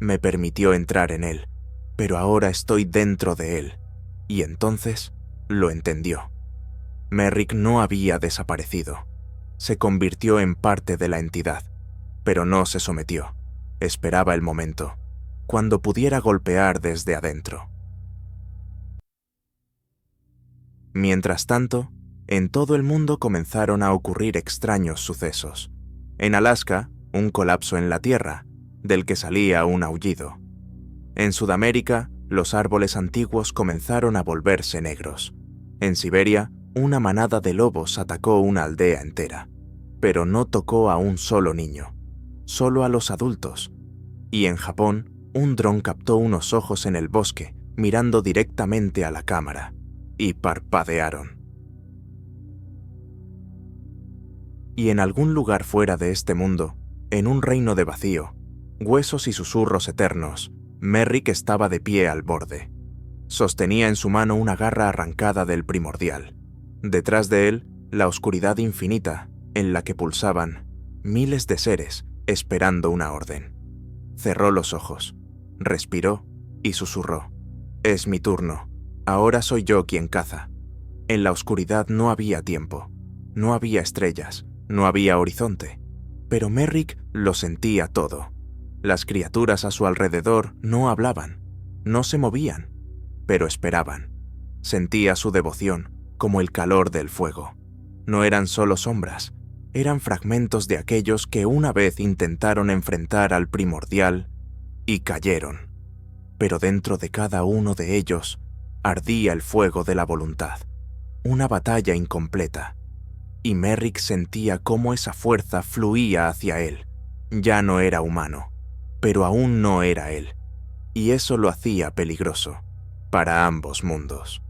Me permitió entrar en él, pero ahora estoy dentro de él». Y entonces lo entendió. Merrick no había desaparecido. Se convirtió en parte de la entidad, pero no se sometió. Esperaba el momento, cuando pudiera golpear desde adentro. Mientras tanto, en todo el mundo comenzaron a ocurrir extraños sucesos. En Alaska, un colapso en la tierra, del que salía un aullido. En Sudamérica, los árboles antiguos comenzaron a volverse negros. En Siberia, una manada de lobos atacó una aldea entera, pero no tocó a un solo niño, solo a los adultos. Y en Japón, un dron captó unos ojos en el bosque, mirando directamente a la cámara, y parpadearon. Y en algún lugar fuera de este mundo, en un reino de vacío, huesos y susurros eternos, Merrick estaba de pie al borde. Sostenía en su mano una garra arrancada del primordial. Detrás de él, la oscuridad infinita, en la que pulsaban miles de seres esperando una orden. Cerró los ojos, respiró y susurró: «Es mi turno. Ahora soy yo quien caza». En la oscuridad no había tiempo, no había estrellas, no había horizonte, pero Merrick lo sentía todo. Las criaturas a su alrededor no hablaban, no se movían, pero esperaban. Sentía su devoción como el calor del fuego. No eran solo sombras, eran fragmentos de aquellos que una vez intentaron enfrentar al primordial y cayeron. Pero dentro de cada uno de ellos ardía el fuego de la voluntad, una batalla incompleta. Y Merrick sentía cómo esa fuerza fluía hacia él. Ya no era humano, pero aún no era él, y eso lo hacía peligroso para ambos mundos.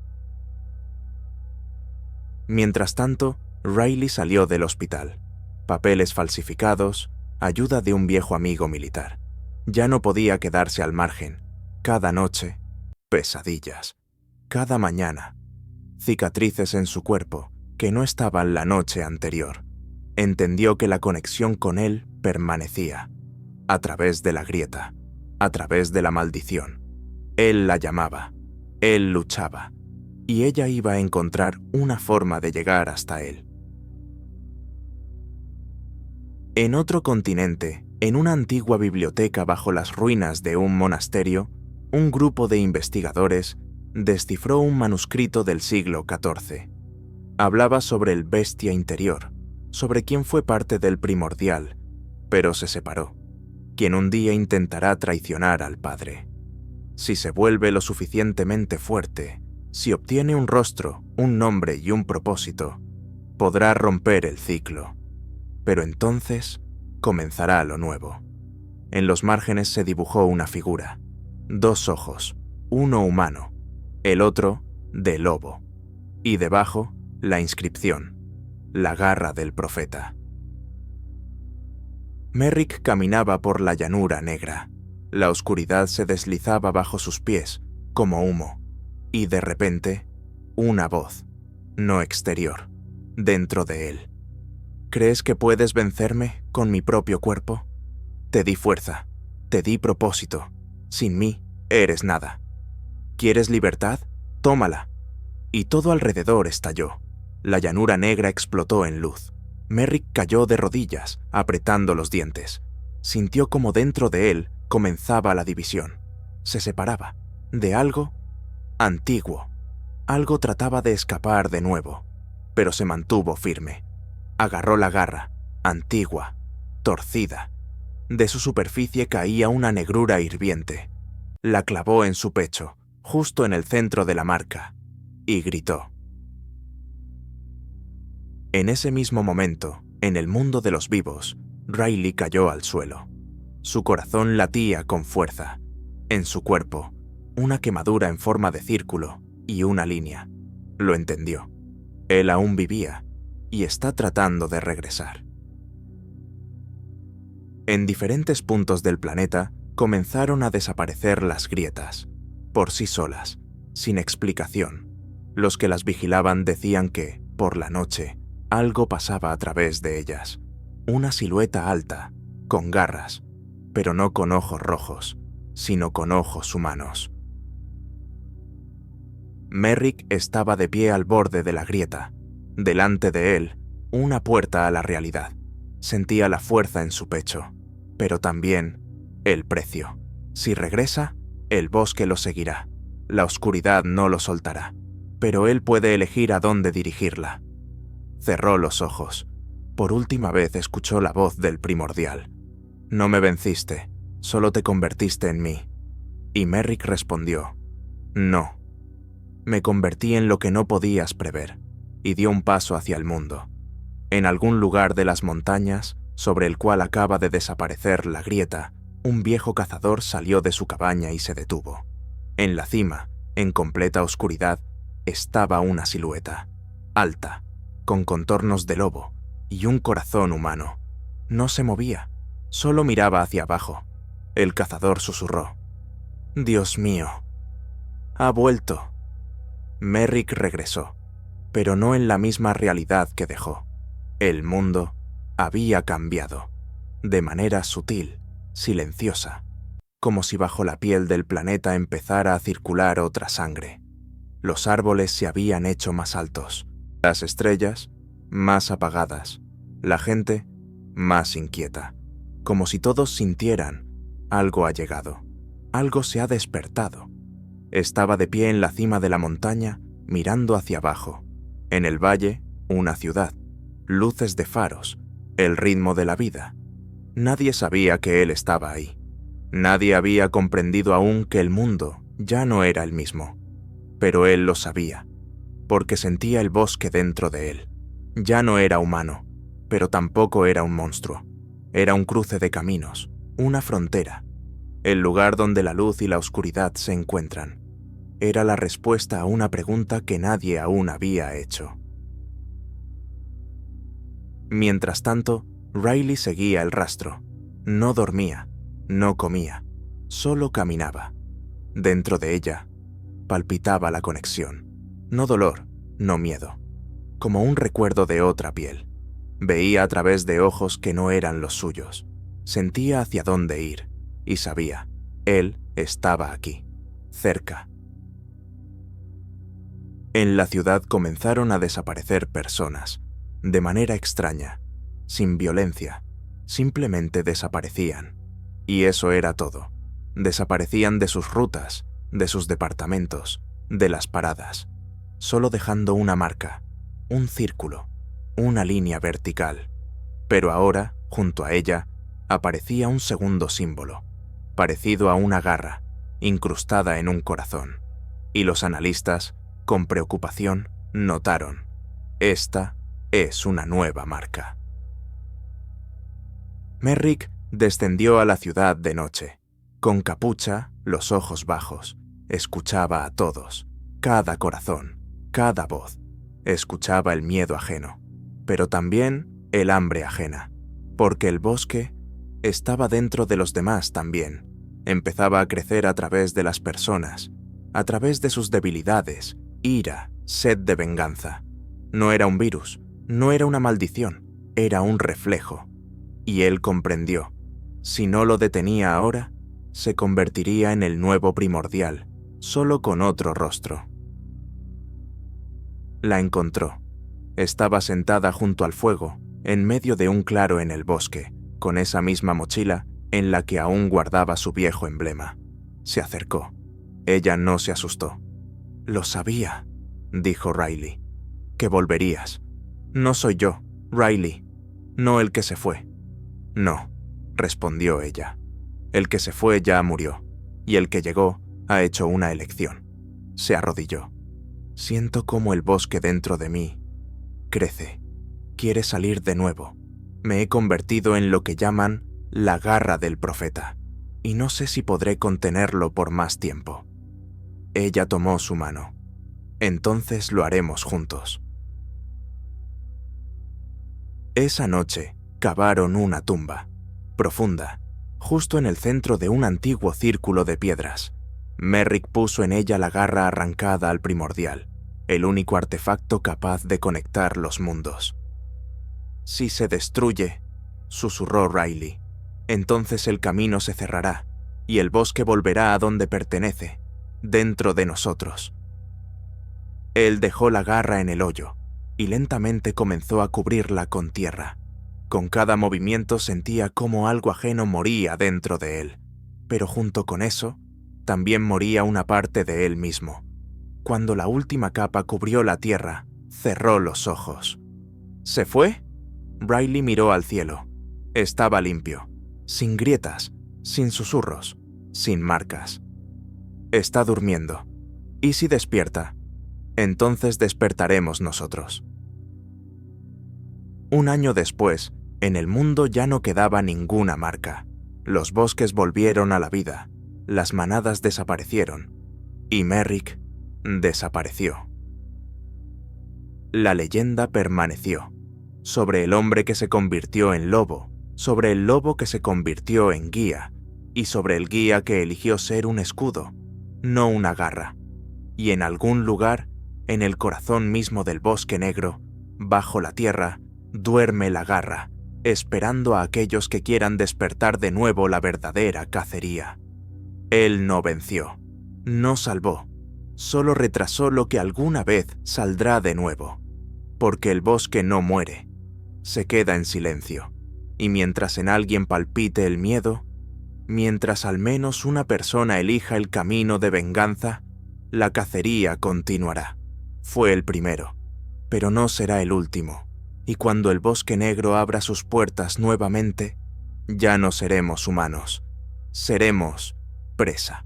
Mientras tanto, Riley salió del hospital. Papeles falsificados, ayuda de un viejo amigo militar. Ya no podía quedarse al margen. Cada noche, pesadillas. Cada mañana, cicatrices en su cuerpo que no estaban la noche anterior. Entendió que la conexión con él permanecía, a través de la grieta, a través de la maldición. Él la llamaba, él luchaba, y ella iba a encontrar una forma de llegar hasta él. En otro continente, en una antigua biblioteca bajo las ruinas de un monasterio, un grupo de investigadores descifró un manuscrito del siglo XIV. Hablaba sobre el bestia interior, sobre quien fue parte del primordial, pero se separó, quien un día intentará traicionar al padre. Si se vuelve lo suficientemente fuerte, si obtiene un rostro, un nombre y un propósito, podrá romper el ciclo. Pero entonces comenzará lo nuevo. En los márgenes se dibujó una figura, 2 ojos, uno humano, el otro de lobo, y debajo la inscripción: la garra del profeta. Merrick caminaba por la llanura negra. La oscuridad se deslizaba bajo sus pies como humo, y de repente, una voz, no exterior, dentro de él. ¿Crees que puedes vencerme con mi propio cuerpo? Te di fuerza, te di propósito. Sin mí, eres nada. ¿Quieres libertad? Tómala. Y todo alrededor estalló. La llanura negra explotó en luz. Merrick cayó de rodillas, apretando los dientes. Sintió como dentro de él comenzaba la división. Se separaba de algo antiguo. Algo trataba de escapar de nuevo, pero se mantuvo firme. Agarró la garra, antigua, torcida. De su superficie caía una negrura hirviente. La clavó en su pecho, justo en el centro de la marca, y gritó. En ese mismo momento, en el mundo de los vivos, Riley cayó al suelo. Su corazón latía con fuerza. En su cuerpo, una quemadura en forma de círculo y una línea. Lo entendió. Él aún vivía y está tratando de regresar. En diferentes puntos del planeta comenzaron a desaparecer las grietas, por sí solas, sin explicación. Los que las vigilaban decían que, por la noche, algo pasaba a través de ellas. Una silueta alta, con garras, pero no con ojos rojos, sino con ojos humanos. Merrick estaba de pie al borde de la grieta. Delante de él, una puerta a la realidad. Sentía la fuerza en su pecho, pero también el precio. Si regresa, el bosque lo seguirá. La oscuridad no lo soltará, pero él puede elegir a dónde dirigirla. Cerró los ojos. Por última vez escuchó la voz del primordial. No me venciste, solo te convertiste en mí. Y Merrick respondió, no. Me convertí en lo que no podías prever, y dio un paso hacia el mundo. En algún lugar de las montañas, sobre el cual acaba de desaparecer la grieta, un viejo cazador salió de su cabaña y se detuvo. En la cima, en completa oscuridad, estaba una silueta, alta, con contornos de lobo, y un corazón humano. No se movía, solo miraba hacia abajo. El cazador susurró: «Dios mío, ha vuelto». Merrick regresó, pero no en la misma realidad que dejó. El mundo había cambiado, de manera sutil, silenciosa, como si bajo la piel del planeta empezara a circular otra sangre. Los árboles se habían hecho más altos, las estrellas más apagadas, la gente más inquieta, como si todos sintieran: algo ha llegado, algo se ha despertado. Estaba de pie en la cima de la montaña, mirando hacia abajo. En el valle, una ciudad, luces de faros, el ritmo de la vida. Nadie sabía que él estaba ahí. Nadie había comprendido aún que el mundo ya no era el mismo. Pero él lo sabía, porque sentía el bosque dentro de él. Ya no era humano, pero tampoco era un monstruo. Era un cruce de caminos, una frontera, el lugar donde la luz y la oscuridad se encuentran. Era la respuesta a una pregunta que nadie aún había hecho. Mientras tanto, Riley seguía el rastro. No dormía, no comía, solo caminaba. Dentro de ella palpitaba la conexión. No dolor, no miedo, como un recuerdo de otra piel. Veía a través de ojos que no eran los suyos. Sentía hacia dónde ir y sabía: él estaba aquí, cerca. En la ciudad comenzaron a desaparecer personas, de manera extraña, sin violencia, simplemente desaparecían. Y eso era todo. Desaparecían de sus rutas, de sus departamentos, de las paradas, solo dejando una marca, un círculo, una línea vertical. Pero ahora, junto a ella, aparecía un segundo símbolo, parecido a una garra, incrustada en un corazón. Y los analistas, con preocupación, notaron: esta es una nueva marca. Merrick descendió a la ciudad de noche. Con capucha, los ojos bajos, escuchaba a todos, cada corazón, cada voz. Escuchaba el miedo ajeno, pero también el hambre ajena, porque el bosque estaba dentro de los demás también. Empezaba a crecer a través de las personas, a través de sus debilidades, ira, sed de venganza. No era un virus, no era una maldición, era un reflejo. Y él comprendió: si no lo detenía ahora, se convertiría en el nuevo primordial, solo con otro rostro. La encontró. Estaba sentada junto al fuego, en medio de un claro en el bosque, con esa misma mochila en la que aún guardaba su viejo emblema. Se acercó. Ella no se asustó. «Lo sabía», dijo Riley, «que volverías. No soy yo, Riley, no el que se fue». «No», respondió ella. «El que se fue ya murió, y el que llegó ha hecho una elección». Se arrodilló. «Siento cómo el bosque dentro de mí crece. Quiere salir de nuevo. Me he convertido en lo que llaman la garra del profeta, y no sé si podré contenerlo por más tiempo». Ella tomó su mano. «Entonces lo haremos juntos». Esa noche cavaron una tumba, profunda, justo en el centro de un antiguo círculo de piedras. Merrick puso en ella la garra arrancada al primordial, el único artefacto capaz de conectar los mundos. «Si se destruye», susurró Riley, «entonces el camino se cerrará y el bosque volverá a donde pertenece, dentro de nosotros». Él dejó la garra en el hoyo y lentamente comenzó a cubrirla con tierra. Con cada movimiento sentía cómo algo ajeno moría dentro de él, pero junto con eso, también moría una parte de él mismo. Cuando la última capa cubrió la tierra, cerró los ojos. ¿Se fue? Riley miró al cielo. Estaba limpio, sin grietas, sin susurros, sin marcas. Está durmiendo. ¿Y si despierta? Entonces despertaremos nosotros. Un año después, en el mundo ya no quedaba ninguna marca. Los bosques volvieron a la vida, las manadas desaparecieron, y Merrick desapareció. La leyenda permaneció. sobre el hombre que se convirtió en lobo, sobre el lobo que se convirtió en guía, y sobre el guía que eligió ser un escudo, no una garra. Y en algún lugar, en el corazón mismo del bosque negro, bajo la tierra, duerme la garra, esperando a aquellos que quieran despertar de nuevo la verdadera cacería. Él no venció, no salvó, solo retrasó lo que alguna vez saldrá de nuevo, porque el bosque no muere, se queda en silencio, y mientras en alguien palpite el miedo, mientras al menos una persona elija el camino de venganza, la cacería continuará. Fue el primero, pero no será el último, y cuando el bosque negro abra sus puertas nuevamente, ya no seremos humanos, seremos presa.